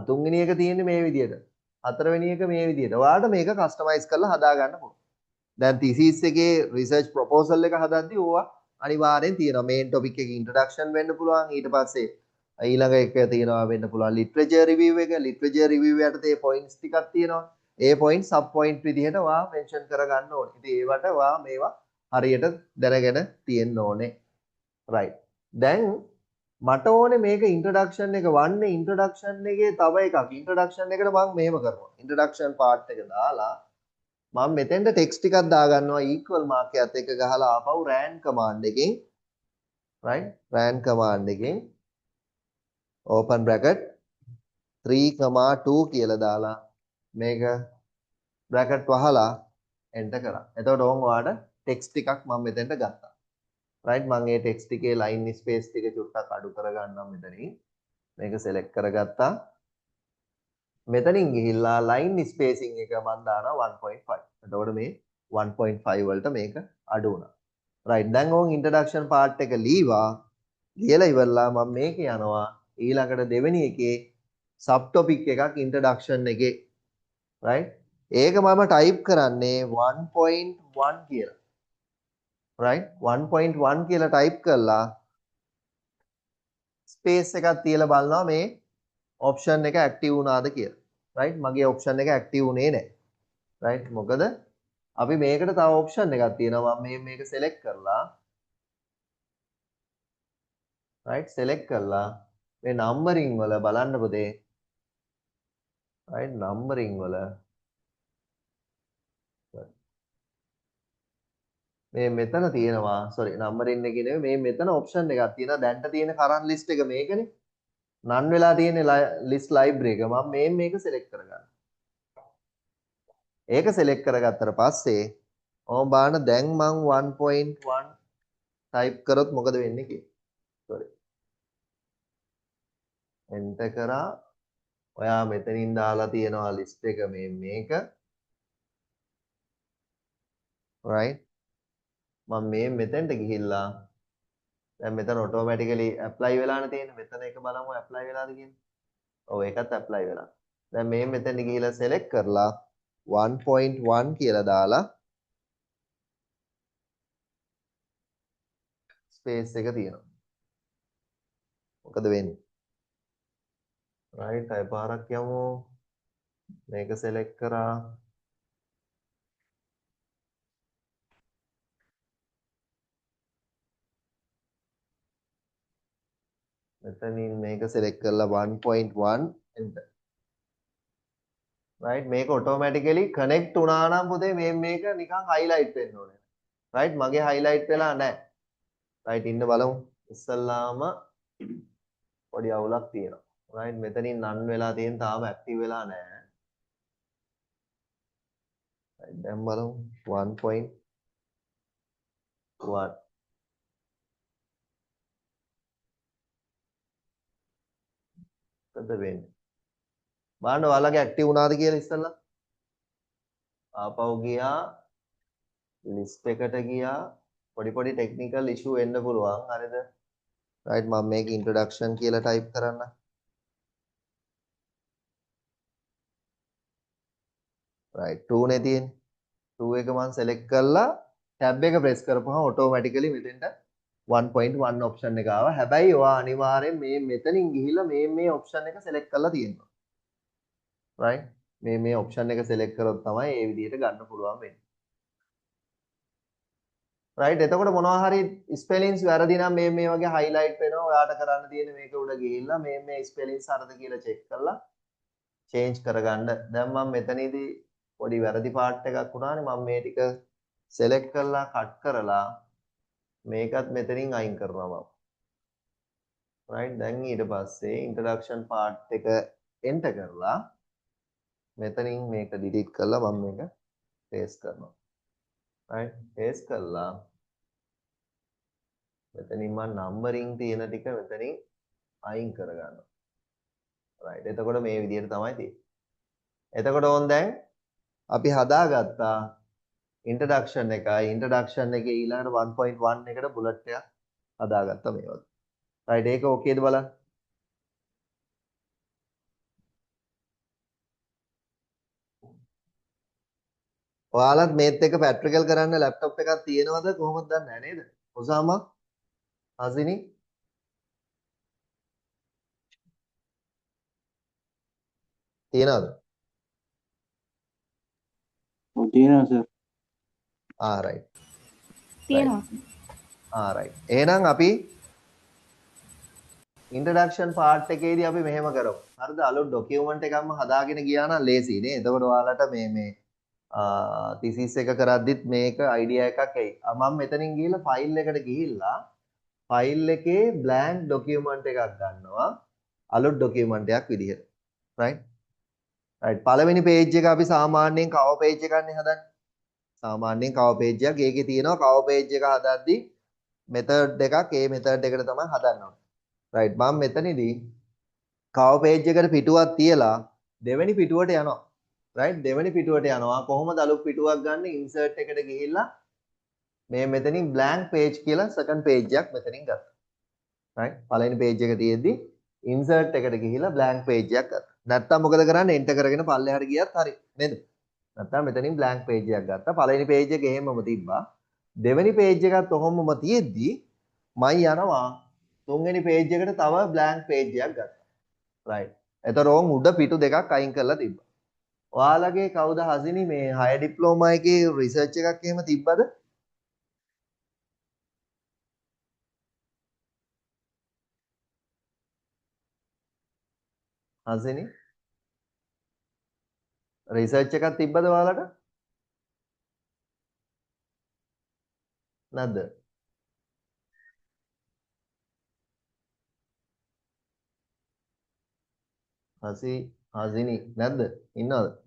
තුන්වෙනි එක තියෙන්නේ මේ විදිහට. හතරවෙනි එක මේ විදිහට. ඔයාට මේක කස්ටමයිස් කරලා හදා ගන්න පුළුවන්. දැන් thesis එකේ research proposal එක හදද්දී ඕවා අනිවාර්යෙන් තියෙනවා. main topic එකේ introduction වෙන්න පුළුවන්. ඊට පස්සේ ඊළඟ එක තියෙනවා වෙන්න පුළුවන් literature review එක. literature review යටතේ points ටිකක් තියෙනවා. ඒ point sub point විදිහට ඔයා mention කරගන්න ඕනේ. ඉතින් ඒවට ඔයා මේවා හරියට දැනගෙන තියෙන්න ඕනේ. right. දැන් මට ඕනේ මේක introduction එක වන්නේ introduction එකේ තව එකක්. introduction එකට මම මෙහෙම කරනවා. introduction part එක දාලා මම මෙතෙන්ට ටෙක්ස්ට් ටිකක් දාගන්නවා equal mark එකත් එක්ක ගහලා ආපහු ran command එකෙන් right ran command එකෙන් open bracket 3,2 කියලා දාලා මේක bracket වහලා enter කරා. එතකොට ඕන් ඔයාලට ටෙක්ස්ට් ටිකක් මම මෙතෙන්ට ගත්තා. right මම මේ ටෙක්ස්ට් එකේ line space ටික චුට්ටක් අඩු කරගන්නම් මෙතනින්. මේක select කරගත්තා. මෙතනින් ගිහිල්ලා line spacing එක මම දානවා 1.5. එතකොට මේ 1.5 වලට මේක අඩු වුණා. right දැන් ඕන් introduction part එක ලියවා. ලියලා ඉවරලා මම මේක යනවා ඊළඟට දෙවෙනි එකේ sub topic එකක් introduction එකේ. right ඒක මම type කරන්නේ 1.1 කියලා. right 1.1 කියලා type කරලා space එකක් තියලා බලනවා මේ option එක active වුණාද කියලා. right මගේ option එක active වුණේ නැහැ. right මොකද අපි මේකට තව option එකක් තියෙනවා. මම මේක select කරලා right select කරලා මේ numbering වල බලන්න පුතේ. right numbering වල මේ මෙතන තියෙනවා sorry numbering එකේ නෙවෙයි මේ මෙතන option එකක් තියෙනවා. දැන්ට තියෙන current list එක මේකනේ. none වෙලා තියෙන list library එක. මම මේක select කරගන්නවා. ඒක select කරගත්තට පස්සේ ඕම් බලන්න දැන් මම 1.1 type කරොත් මොකද වෙන්නේ කියලා. sorry enter කරා. ඔයා මෙතනින් දාලා තියෙනවා list එක මේක. right මම මෙතෙන්ට ගිහිල්ලා දැන් මෙතන automatically apply වෙලානේ තියෙන්නේ. මෙතන එක බලමු apply වෙලාද කියන්නේ. ඔව් ඒකත් apply වෙලා. දැන් මෙතෙන්ට ගිහිල්ලා select කරලා 1.1 කියලා දාලා space එක තියෙනවා. මොකද වෙන්නේ? right අය පාරක් යමු. මේක select කරා. මෙතනින් මේක select කරලා 1.1 enter. right මේක automatically connect වුණා නම් පුතේ මේක නිකන් highlight වෙන්න ඕනේ. right මගේ highlight වෙලා නැහැ. right ඉන්න බලමු. ඉස්සල්ලාම පොඩි අවුලක් තියෙනවා. right මෙතනින් none වෙලා තියෙන තාම active වෙලා නැහැ. right දැන් බලමු 1.1 මොකද වෙන්නේ? බලන්න ඔයාලගේ active වුණාද කියලා ඉස්සල්ලා. ආපහු ගියා list එකට ගියා. පොඩි technical issue වෙන්න පුළුවන්. හරිද? right මම මේක introduction කියලා type කරන්න. right 2 නේ තියෙන්නේ. 2 එක මම select කරලා tab එක press කරපුවහම automatically මෙතෙන්ට 1.1 option එක ආවා. හැබැයි ඔයා අනිවාර්යෙන් මෙතනින් ගිහිල්ලා මේ option එක select කරලා තියෙනවා. right මේ option එක select කරොත් තමයි මේ විදිහට ගන්න පුළුවන් වෙන්නේ. right එතකොට මොනවා හරි ස්පෙලිංස් වැරදි නම් මේ වගේ highlight වෙනවා ඔයාට කරන්න තියෙන්නේ මේක උඩ ගිහිල්ලා මේ ස්පෙලිංස් හරිද කියලා check කරලා change කරගන්න දැන් මම මෙතනදී පොඩි වැරදි part එකක් වුණානේ මම මේ ටික select කරලා cut කරලා මේකත් මෙතනින් අයින් කරනවා මම right දැන් ඊට පස්සේ introduction part එක enter කරලා මෙතනින් මේක delete කරලා මම මේක paste කරනවා right paste කරලා මෙතනින් මම numbering තියෙන ටික මෙතනින් අයින් කරගන්නවා right එතකොට මේ විදිහට තමයි තියෙන්නේ එතකොට ඕන් දැන් අපි හදාගත්තා introduction එකයි introduction එකේ ඊළඟට 1.1 එකට bullet එකක් හදාගත්තා මේ වගේ right ඒක ඕකේද බලන්න ඔයාලත් මේත් එක්ක ප්‍රැක්ටිකල් කරන්න ලැප්ටොප් එකක් තියෙනවද කොහොමද දන්නේ නැහැ නේද ඔසාමා හසිනි තියෙනවද තියෙනවා සර් right තියෙනවා right එහෙනම් අපි introduction part එකේදී අපි මෙහෙම කරමු හරිද අලුත් document එකක්ම හදාගෙන ගියා නම් ලේසි නේ එතකොට ඔයාලට මේ thesis එක කරද්දිත් මේක idea එකක් එයි මම මෙතනින් ගිහලා file එකට ගිහිල්ලා file එකේ blank document එකක් ගන්නවා අලුත් document එකක් විදිහට right පළවෙනි page එක අපි සාමාන්‍යයෙන් cover page එකක් නේ හදන්නේ සාමාන්‍යයෙන් cover page එකක් ඒකේ තියෙනවා cover page එක හදද්දී method එකක් ඒ method එකට තමයි හදන්න ඕනේ right මම මෙතනදී cover page එකට පිටුවක් තියලා දෙවෙනි පිටුවට යනවා right දෙවෙනි පිටුවට යනවා කොහොමද අලුත් පිටුවක් ගන්න insert එකට ගිහිල්ලා මේ මෙතනින් blank page කියලා second page එකක් මෙතනින් ගත්තා right පළවෙනි page එක තියෙද්දි insert එකට ගිහිල්ලා blank page එකක් ගත්තා නැත්තම් මොකද කරන්නේ enter කරගෙන පල්ලෙහාට ගියත් හරි නේද නැත්තම් මෙතනින් blank page එකක් ගත්තා පළවෙනි page එක එහෙමම තිබ්බා දෙවෙනි page එකත් ඔහොමම තියෙද්දි මම යනවා තුන්වෙනි page එකට තව blank page එකක් ගත්තා right එතකොට උඩ පිටු දෙකක් අයින් කරලා තිබ්බා ඔයාලගේ කවුද හසිනි මේ 6 ඩිප්ලෝමා එකේ රිසර්ච් එකක් එහෙම තිබ්බද හසිනි රිසර්ච් එකක් තිබ්බද ඔයාලට නැද්ද හසිනි නැද්ද ඉන්නවද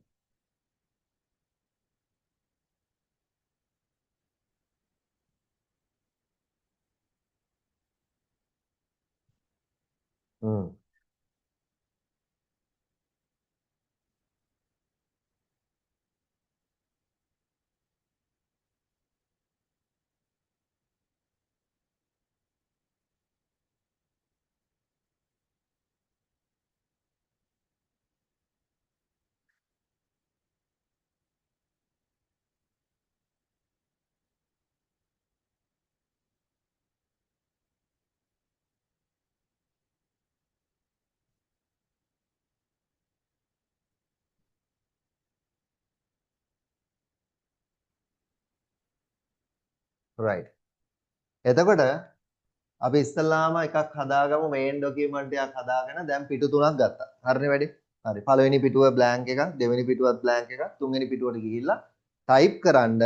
right එතකොට අපි ඉස්සල්ලාම එකක් හදාගමු මේන් ડોකියුමන්ට් එකක් හදාගෙන දැන් පිටු තුනක් ගත්තා. හරිනේ වැඩි? හරි. පළවෙනි පිටුව blank එකක්, දෙවෙනි පිටුවත් blank එකක්, තුන්වෙනි පිටුවට ගිහිල්ලා type කරන්න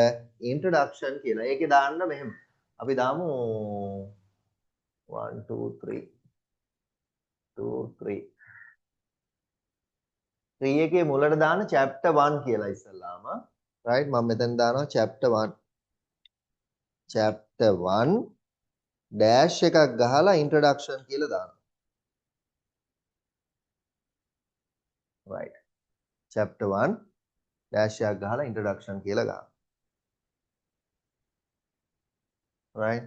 introduction කියලා. ඒකේ දාන්න මෙහෙම. අපි දාමු 1 2 3 2 3 3 එකේ මුලට දාන්න chapter 1 කියලා ඉස්සල්ලාම. right මම මෙතන දානවා chapter 1. chapter 1 dash එකක් ගහලා introduction කියලා දානවා. right chapter 1 dash එකක් ගහලා introduction කියලා ගන්නවා. right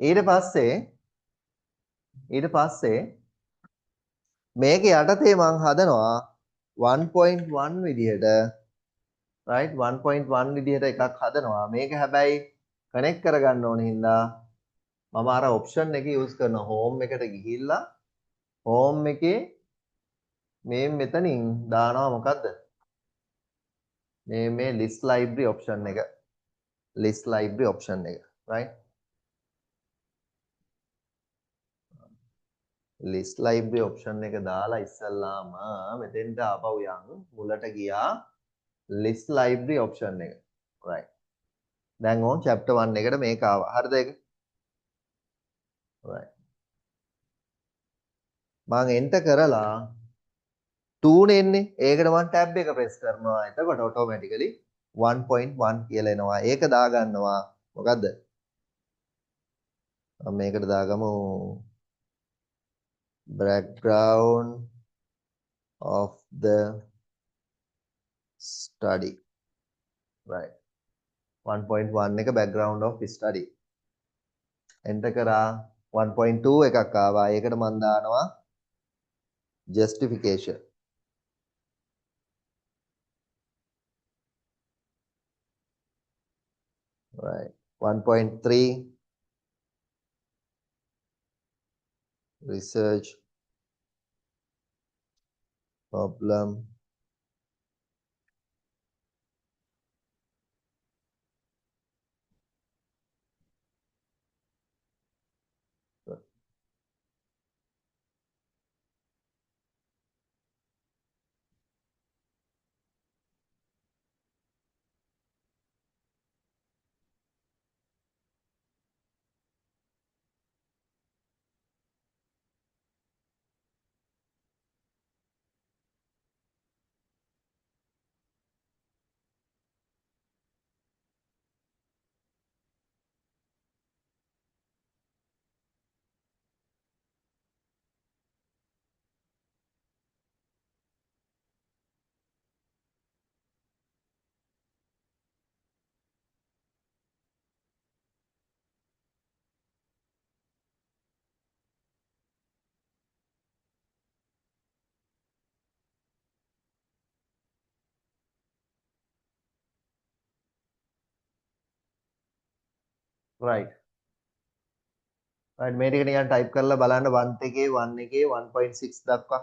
ඊට පස්සේ මේක යටතේ මං හදනවා 1.1 විදිහට right 1.1 විදිහට එකක් හදනවා මේක හැබැයි කනෙක්ට් කරගන්න ඕන හින්දා මම අර ඔප්ෂන් එක යූස් කරනවා home එකට ගිහිල්ලා home එකේ මේ මෙතනින් දානවා මොකද්ද? මේ list library option එක. list library option එක. right? list library option එක දාලා ඉස්සල්ලාම මෙතෙන්ට ආපහු යන් මුලට ගියා list library option එක. right. දැන් ඕන් chapter 1 එකට මේක ආවා. හරිද ඒක? right. මම enter කරලා 2 නේ එන්නේ. ඒකට මම tab එක press කරනවා. එතකොට automatically 1.1 කියලා එනවා. ඒක දාගන්නවා. මොකද්ද? මම මේකට දාගමු background of the study. right. 1.1 එක background of study. enter කරා 1.2 එකක් ආවා. ඒකට මම දානවා justification. right. 1.3 research problem. right. right. මේ ටික නිකන් type කරලා බලන්න 1 එකේ 1 එකේ 1.6 දක්වා.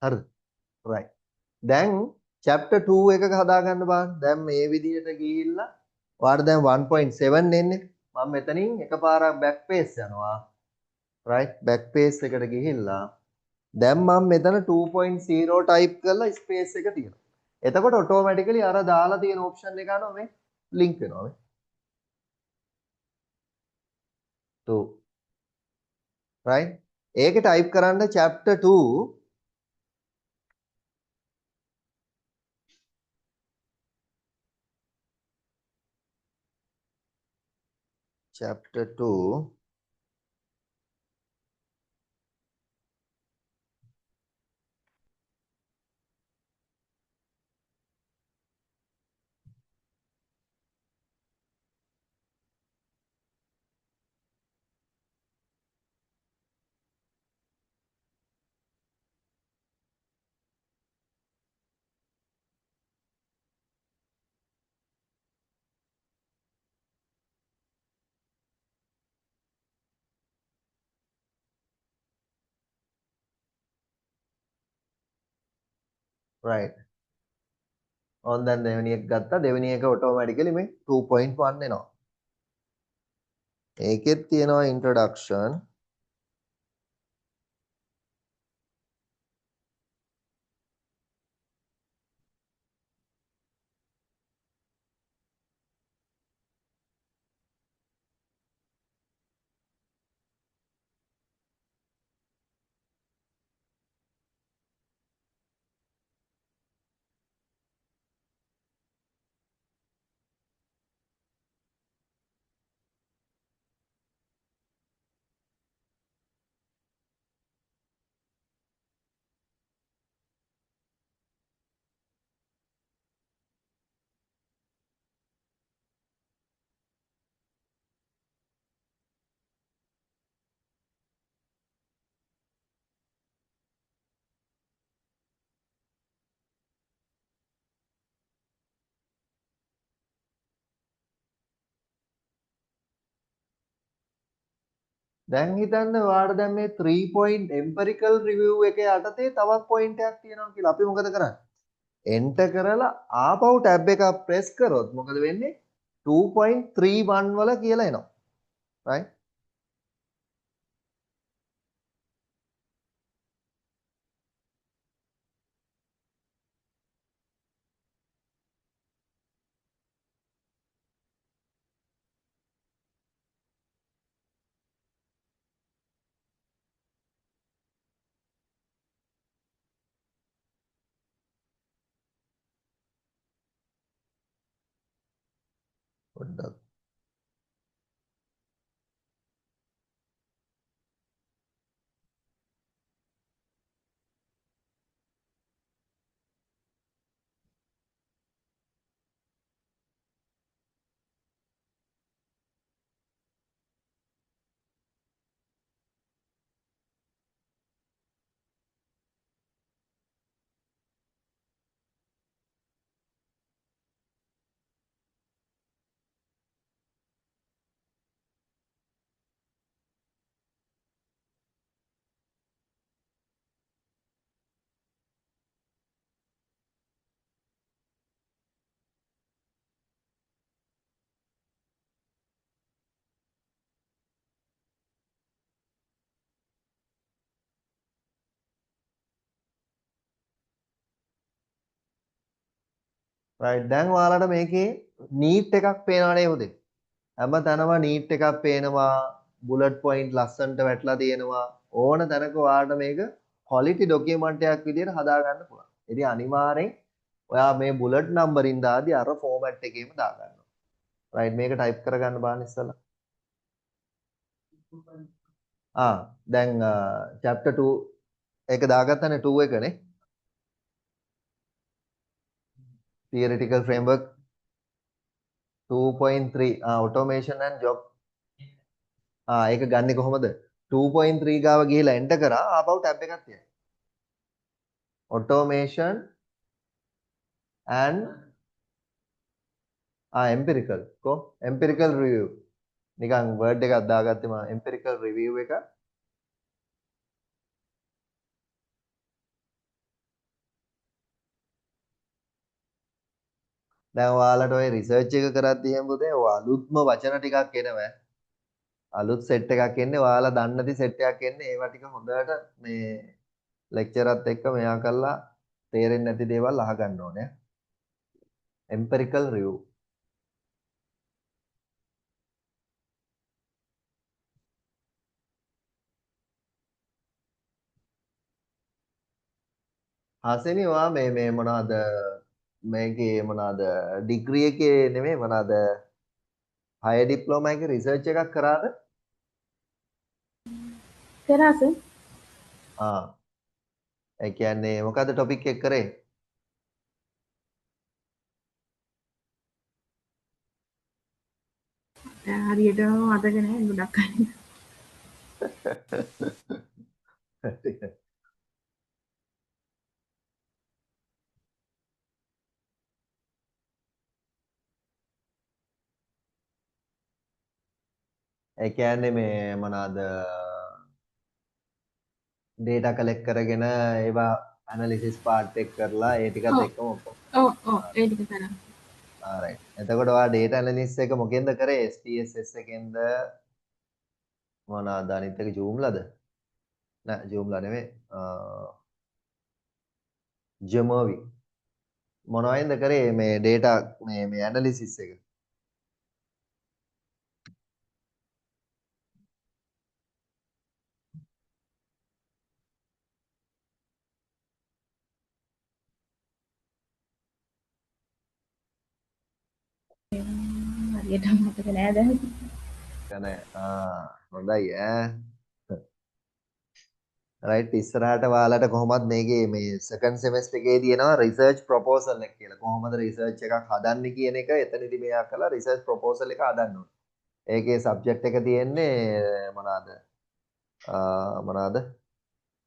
හරිද? right. දැන් chapter 2 එකක හදාගන්න බලන්න. දැන් මේ විදිහට ගිහිල්ලා ඔයාලට දැන් 1.7 එන්නේ. මම මෙතනින් එකපාරක් back page යනවා. right. back page එකට ගිහිල්ලා දැන් මම මෙතන 2.0 type කරලා space එක තියනවා. එතකොට automatically අර දාලා තියෙන option එක අනුව මේ link වෙනවා මේ. 2. right. ඒකේ type කරන්න chapter 2 chapter 2 right. ඔන්න දැන් දෙවෙනි එක ගත්තා. දෙවෙනි එක automatically මේ 2.1 එනවා. ඒකෙත් තියෙනවා introduction. දැන් හිතන්න ඔයාලට දැන් මේ 3 point empirical review එකේ යටතේ තවත් point එකක් තියෙනවා කියලා. අපි මොකද කරන්නේ? enter කරලා ආපහු tab එක press කරොත් මොකද වෙන්නේ? 2.31 වල කියලා එනවා. right? පොඩ්ඩක් right දැන් ඔයාලට මේකේ neat එකක් පේනවා නේද උදේ? හැම තැනම neat එකක් පේනවා, bullet point ලස්සනට වැටලා තියෙනවා. ඕන තැනක ඔයාලට මේක quality document එකක් විදිහට හදා ගන්න පුළුවන්. ඉතින් අනිවාර්යෙන් ඔයා මේ bullet numbering දාදී අර format එකේම දා ගන්නවා. right මේක type කරගන්න බලන්න ඉස්සලා. දැන් chapter 2 එක දාගත්තනේ 2 එකනේ. theoretical framework 2.3 automation and job ඒක ගන්නේ කොහොමද 2.3 ගාව ගිහිලා enter කරා ආපහු tab එකක් තියන්න automation and empirical කො empirical review නිකන් word එකක් දාගත්තේ මම empirical review එක දැන් ඔයාලට ඔය රිසර්ච් එක කරද්දී එහෙම පුතේ ඔය අලුත්ම වචන ටිකක් එනවා අලුත් සෙට් එකක් එන්නේ ඔයාලා දන්නේ නැති සෙට් එකක් එන්නේ ඒවා ටික හොඳට මේ ලෙක්චරත් එක්ක මෙයා කරලා තේරෙන්නේ නැති දේවල් අහගන්න ඕනේ empirical review හසෙනි ඔයා මේ මොනවාද මේකේ මොනවාද ඩිග්‍රී එකේ නෙමෙයි මොනවාද හයර් ඩිප්ලෝමා එකේ රිසර්ච් එකක් කරාද කරා සර් ඒ කියන්නේ මොකද්ද ටොපික් එක කරේ හරියටම මතක නැහැ ගොඩක් අය ඒ කියන්නේ මේ මොනවාද data collect කරගෙන ඒවා ඇනලිසිස් පාර්ට් එක කරලා ඒ ටිකත් ඔව් එක්කම ඔක්කොම. ඔව් ඒ ටික කරා. alright. එතකොට ඔයා data analysis එක මොකෙන්ද කරේ? SPSS එකෙන්ද මොනවාද අනිත් එක Joomla ද? නෑ Joomla නෙමෙයි. Jamovi. මොනවයින්ද කරේ මේ data මේ analysis එක? හරියට මතක නෑ දැන්. කනේ හොඳයි ඈ. රයිට් ඉස්සරහට ඔයාලට කොහොමද මේකේ මේ සෙකන්ඩ් සෙමෙස්ටර් එකේදී එනවා රිසර්ච් ප්‍රොපෝසල් එක කියලා. කොහොමද රිසර්ච් එකක් හදන්නේ කියන එක එතනදී මෙයා කළා රිසර්ච් ප්‍රොපෝසල් එක හදන්න ඕනේ. ඒකේ සබ්ජෙක්ට් එක තියෙන්නේ මොනවාද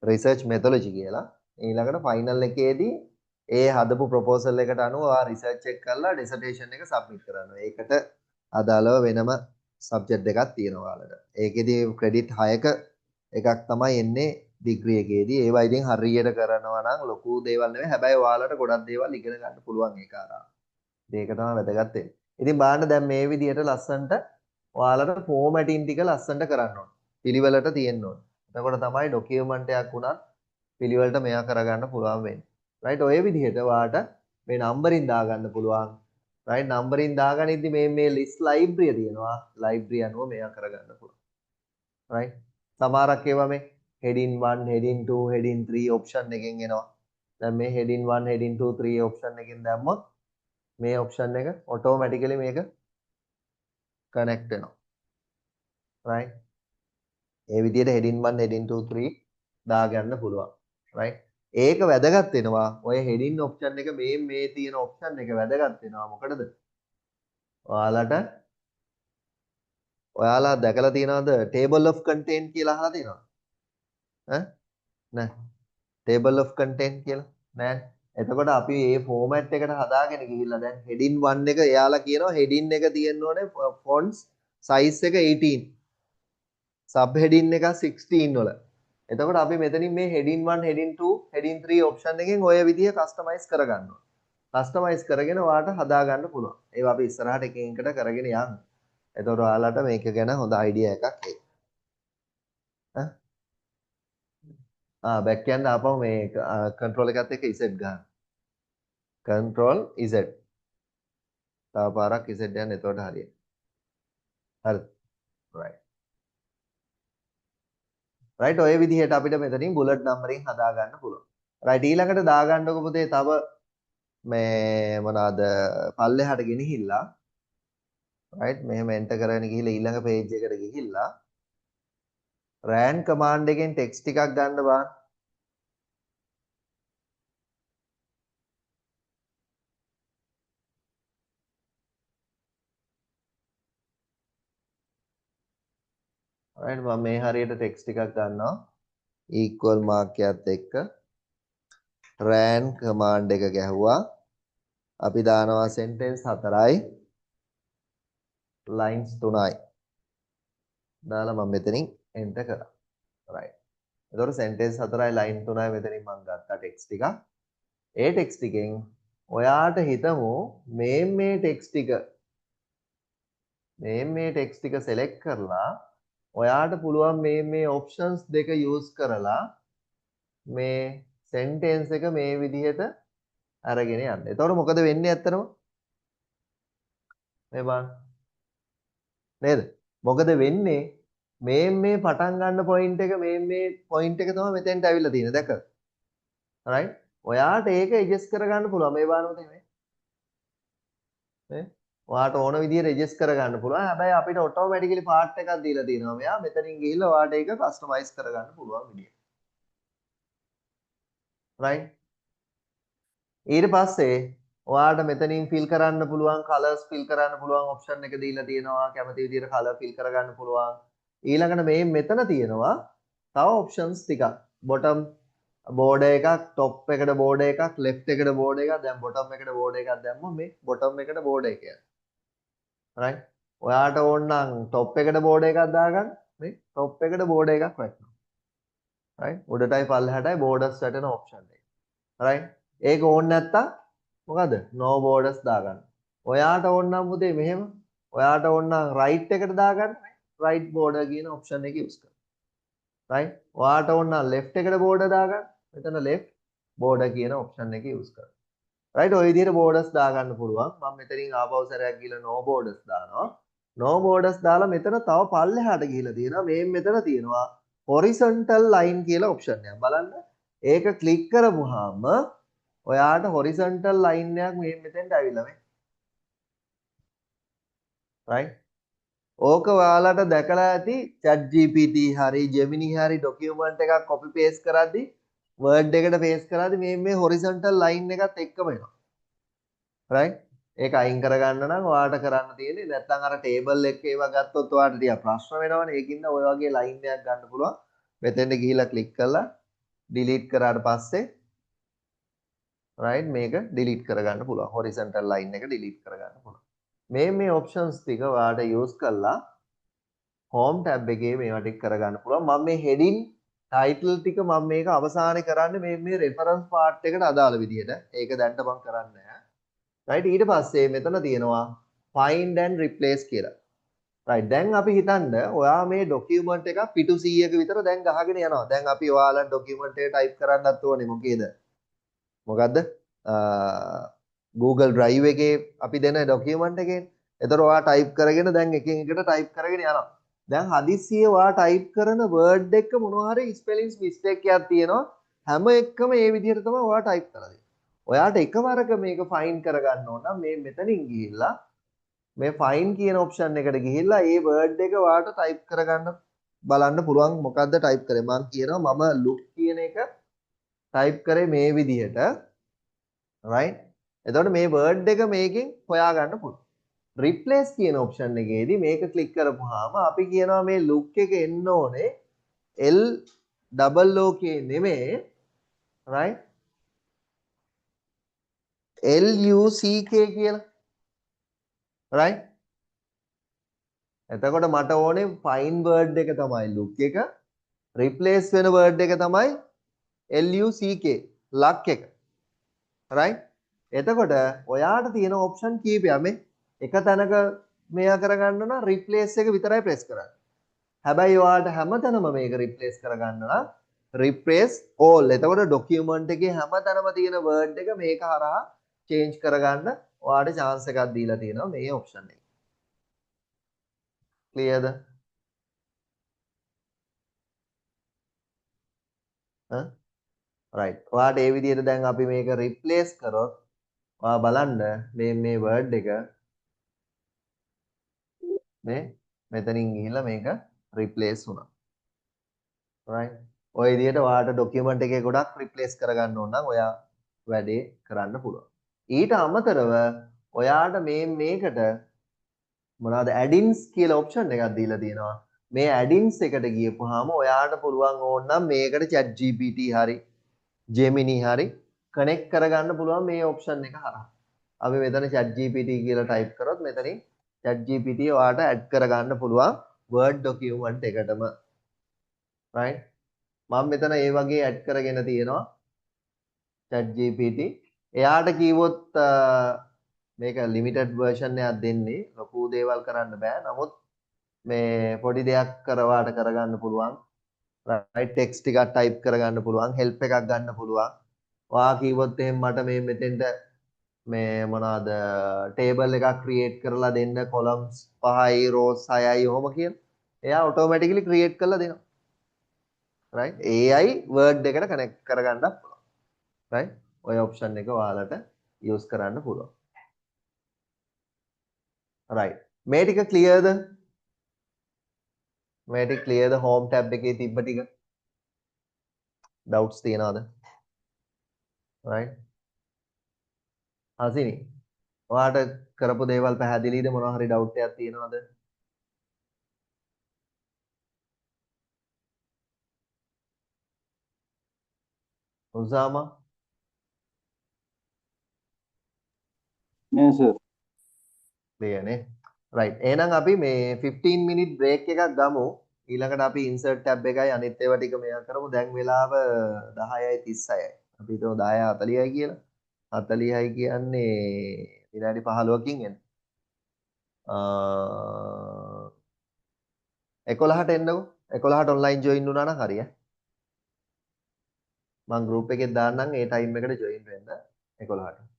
රිසර්ච් මෙතොලොජි කියලා. ඊළඟට ෆයිනල් එකේදී ඒ හදපු ප්‍රොපෝසල් එකට අනුව ඔයා රිසර්ච් එක කරලා ඩිසර්ටේෂන් එක සබ්මිට් කරනවා. ඒකට අදාළව වෙනම සබ්ජෙක්ට් එකක් තියෙනවා ඔයාලට. ඒකෙදී ක්‍රෙඩිට් 6ක එකක් තමයි එන්නේ ඩිග්‍රී එකේදී. ඒවා ඉතින් හරියට කරනවා නම් ලොකු දේවල් නෙවෙයි. හැබැයි ඔයාලට ගොඩක් දේවල් ඉගෙන ගන්න පුළුවන් ඒක ආරා. ඒක තමයි වැදගත් වෙන්නේ. ඉතින් බලන්න දැන් මේ විදිහට ලස්සන්ට ඔයාලට ෆෝමැටින් ටික ලස්සන්ට කරන්න ඕනේ. පිළිවෙලට තියෙන්න ඕනේ. එතකොට තමයි ડોකියුමන්ට් එකක් උනත් පිළිවෙලට මෙයා කරගන්න පුළුවන් වෙන්නේ. රයිට් ඔය විදිහට ඔයාට මේ නම්බරින් දාගන්න පුළුවන්. රයිට් නම්බරින් දාගනිද්දි මේ ලිස්ට් ලයිබ්‍රරිය තියෙනවා. ලයිබ්‍රරිය අනුව මෙයා කරගන්න පුළුවන්. රයිට් සමහරක් ඒවා මේ heading 1 heading 2 heading 3 option එකෙන් එනවා. දැන් මේ heading 1 heading 2 3 option එකෙන් දැම්මොත් මේ option එක automatically මේක connect වෙනවා. right ඒ විදිහට heading 1 heading 2 3 දාගන්න පුළුවන්. right ඒක වැදගත් වෙනවා. ඔය heading option එක මේ තියෙන option එක වැදගත් වෙනවා. මොකටද? ඔයාලා දැකලා තියෙනවද table of content කියලා අහලා තියෙනවද? ඈ නෑ. table of content කියලා නෑ. එතකොට අපි මේ format එකට හදාගෙන ගිහිල්ලා දැන් heading 1 එක එයාලා කියනවා heading එක තියෙන්න ඕනේ fonts size එක 18 sub heading එක 16 වල. එතකොට අපි මෙතනින් මේ heading 1 heading 2 heading 3 option එකෙන් ඔය විදිය customize කරගන්න ඕනේ. customize කරගෙන ඔයාලට හදා ගන්න පුළුවන්. ඒවා අපි ඉස්සරහට එකින් එකට කරගෙන යන්න. එතකොට ඔයාලට මේක ගැන හොඳ idea එකක් එයි. බැක් යන්න ආපහු මේ control එකත් එක්ක Z ගන්න. control Z. තව පාරක් Z යන්න එතකොට හරියට. හරිද? right. right ඔය විදිහට අපිට මෙතනින් bullet numbering හදා ගන්න පුළුවන්. right ඊළඟට දා ගන්නකො පුතේ තව මේ මොනවාද පල්ලෙහාට ගෙනහිල්ලා right මෙහෙම enter කරගෙන ගිහිල්ලා ඊළඟ page එකට ගිහිල්ලා ran command එකෙන් text ටිකක් ගන්න බෑ. right මම මේ හරියට text ටිකක් ගන්නවා equal mark එකත් එක්ක ran command එක ගැහුවා අපි දානවා sentence 4යි lines 3යි දාලා මම මෙතනින් enter කරා right එතකොට sentence 4යි line 3යි මෙතනින් මම ගත්තා text ටික ඒ text ටිකෙන් ඔයාට හිතමු මේ text ටික select කරලා ඔයාට පුළුවන් මේ options දෙක use කරලා මේ sentence එක මේ විදිහට අරගෙන යන්න. එතකොට මොකද වෙන්නේ ඇත්තටම? මේ බලන්න. නේද? මොකද වෙන්නේ? මේ පටන් ගන්න point එක මේ point එක තමයි මෙතෙන්ට අවිල්ලා තියෙන්නේ. දැක්කද? right? ඔයාට ඒක adjust කරගන්න පුළුවන්. මේ බලන්න තියෙන්නේ. නේ? ඔයාට ඕන විදිහට adjust කරගන්න පුළුවන්. හැබැයි අපිට automatically part එකක් දීලා තියෙනවා. මෙයා මෙතනින් ගිහිල්ලා ඔයාට ඒක customize කරගන්න පුළුවන් විදියට. right? ඊට පස්සේ ඔයාට මෙතනින් fill කරන්න පුළුවන් colors fill කරන්න පුළුවන් option එක දීලා තියෙනවා. කැමති විදිහට color fill කරගන්න පුළුවන්. ඊළඟට මේ මෙතන තියෙනවා තව options ටිකක්. bottom border එකක්, top එකට border එකක්, left එකට border එකක්, දැන් bottom එකට border එකක් දැම්මොත් මේ bottom එකට border එක යනවා. right? ඔයාට ඕන නම් top එකට border එකක් දාගන්න. මේ top එකට border එකක් වැටෙනවා. right? උඩටයි පල්ලෙහාටයි borders වැටෙන option එක. right ඒක ඕනේ නැත්තම් මොකද no borders දාගන්න ඔයාට ඕන නම් පුතේ මෙහෙම ඔයාට ඕන නම් right එකට දාගන්න right border කියන option එක use කරන්න right ඔයාට ඕන නම් left එකට border දාගන්න මෙතන left border කියන option එක use කරන්න right ඔය විදිහට borders දාගන්න පුළුවන් මම මෙතනින් ආපහු සැරයක් ගිහලා no borders දානවා no borders දාලා මෙතන තව පල්ලෙහාට ගිහලා තියෙනවා මේ මෙතන තියෙනවා horizontal line කියලා option එකක් බලන්න ඒක click කරපුවාම ඔයාට horizontal line එකක් මේ මෙතෙන්ට ඇවිල්ලා මේ right ඕක ඔයාලට දැකලා ඇති chat gpt හරි gemini හරි document එකක් copy paste කරද්දි word එකට paste කරද්දි මේ horizontal line එකත් එක්කම එනවා right ඒක අයින් කරගන්න නම් ඔයාට කරන්න තියෙන්නේ නැත්නම් අර table එකේ ඒවා ගත්තොත් ඔයාට ටික ප්‍රශ්න වෙනවනේ ඒකින්ද ඔය වගේ line එකක් ගන්න පුළුවන් මෙතෙන්ට ගිහිලා click කරලා delete කරාට පස්සේ right මේක delete කරගන්න පුළුවන් horizontal line එක delete කරගන්න පුළුවන් මේ options ටික ඔයාට use කරලා home tab එකේ මේවා ටික කරගන්න පුළුවන් මම මේ heading title ටික මම මේක අවසානයේ කරන්නේ මේ reference part එකට අදාළ විදිහට ඒක දැන්ට මම කරන්නේ නැහැ right ඊට පස්සේ මෙතන තියෙනවා find and replace කියලා right දැන් අපි හිතන්න ඔයා මේ document එක පිටු 100ක විතර දැන් ගහගෙන යනවා දැන් අපි ඔයාලා document එක type කරන්නත් ඕනේ මොකද්ද Google Drive එකේ අපි දෙන document එකේ එතකොට ඔයා type කරගෙන දැන් එකින් එකට type කරගෙන යනවා දැන් හදිස්සියේ ඔයා type කරන word එක මොනවා හරි spelling mistake එකක් තියෙනවා හැම එකම මේ විදිහට තමයි ඔයා type කරන්නේ ඔයාට එකවරක මේක find කරගන්න ඕන නම් මේ මෙතනින් ගිහිල්ලා මේ find කියන option එකට ගිහිල්ලා ඒ word එක ඔයාට type කරගන්න බලන්න පුළුවන් මොකද්ද type කරේ මම කියනවා මම look කියන එක type කරේ මේ විදිහට right එතකොට මේ word එක මේකෙන් හොයාගන්න පුළුවන් replace කියන option එකේදී මේක click කරපුවාම අපි කියනවා මේ look එක එන්න ඕනේ L double O K නෙමෙයි right LUCK කියලා right එතකොට මට ඕනේ find word එක තමයි look එක replace වෙන word එක තමයි LUCK luck එක right එතකොට ඔයාට තියෙන option කීපයක් මේ එක තැනක මෙයා කරගන්න නම් replace එක විතරයි press කරන්න හැබැයි ඔයාට හැමතැනම මේක replace කරගන්න නම් replace all එතකොට document එකේ හැමතැනම තියෙන word එක මේක හරහා change කරගන්න ඔයාට chance එකක් දීලා තියෙනවා මේ option එක. clearද? right. ඔයාට මේ විදිහට දැන් අපි මේක replace කරොත් ඔයා බලන්න මේ word එක මේ මෙතනින් ගිහිල්ලා මේක replace වුණා. right. ඔය විදිහට ඔයාට document එකේ ගොඩක් replace කරගන්න ඕන නම් ඔයා වැඩේ කරන්න පුළුවන්. ඊට අමතරව ඔයාට මේකට මොනවාද add-ins කියලා option එකක් දීලා තියෙනවා. මේ add-ins එකට ගියපුවාම ඔයාට පුළුවන් ඕන නම් මේකට chat GPT හරි Gemini හරි connect කරගන්න පුළුවන් මේ option එක හරහා. අපි මෙතන chat GPT කියලා type කරොත් මෙතනින් chat GPT ඔයාට add කරගන්න පුළුවන් Word document එකටම. right මම මෙතන ඒ වගේ add කරගෙන තියෙනවා chat GPT එයාට කිව්වොත් මේක limited version එකක් දෙන්නේ ලොකු දේවල් කරන්න බෑ නමුත් මේ පොඩි දෙයක් කරවාට කරගන්න පුළුවන් right text ටිකක් type කරගන්න පුළුවන් help එකක් ගන්න පුළුවන් ඔයා කිව්වොත් එහෙනම් මට මේ මෙතෙන්ට මේ මොනවාද table එකක් create කරලා දෙන්න columns 5යි rows 6යි ඔහොම කියන එයා automatically create කරලා දෙනවා right AI word එකට connect කරගන්නත් පුළුවන් right ඔය option එක ඔයාලට use කරන්න පුළුවන් right මේ ටික clearද මේ ටික clearද home tab එකේ තිබ්බ ටික doubts තියනවද right හසිනි ඔයාට කරපු දේවල් පැහැදිලිද මොනවා හරි doubt එකක් තියනවද උසාමා නෑ සර්. clear නේ right එහෙනම් අපි මේ 15 minute break එකක් ගමු ඊළඟට අපි insert tab එකයි අනිත් ඒවා ටික මෙයා කරමු දැන් වෙලාව 10:36යි අපි හිතමු 10 40යි කියලා. 40යි කියන්නේ විනාඩි 15කින් එන්න. 11ට එන්නකෝ. 11ට ඔන්ලයින් ජොයින් වුණා නම් හරිය. මම ගෲප් එකේ දාන්නම් ඒ ටයිම් එකට ජොයින් වෙන්න 11ට.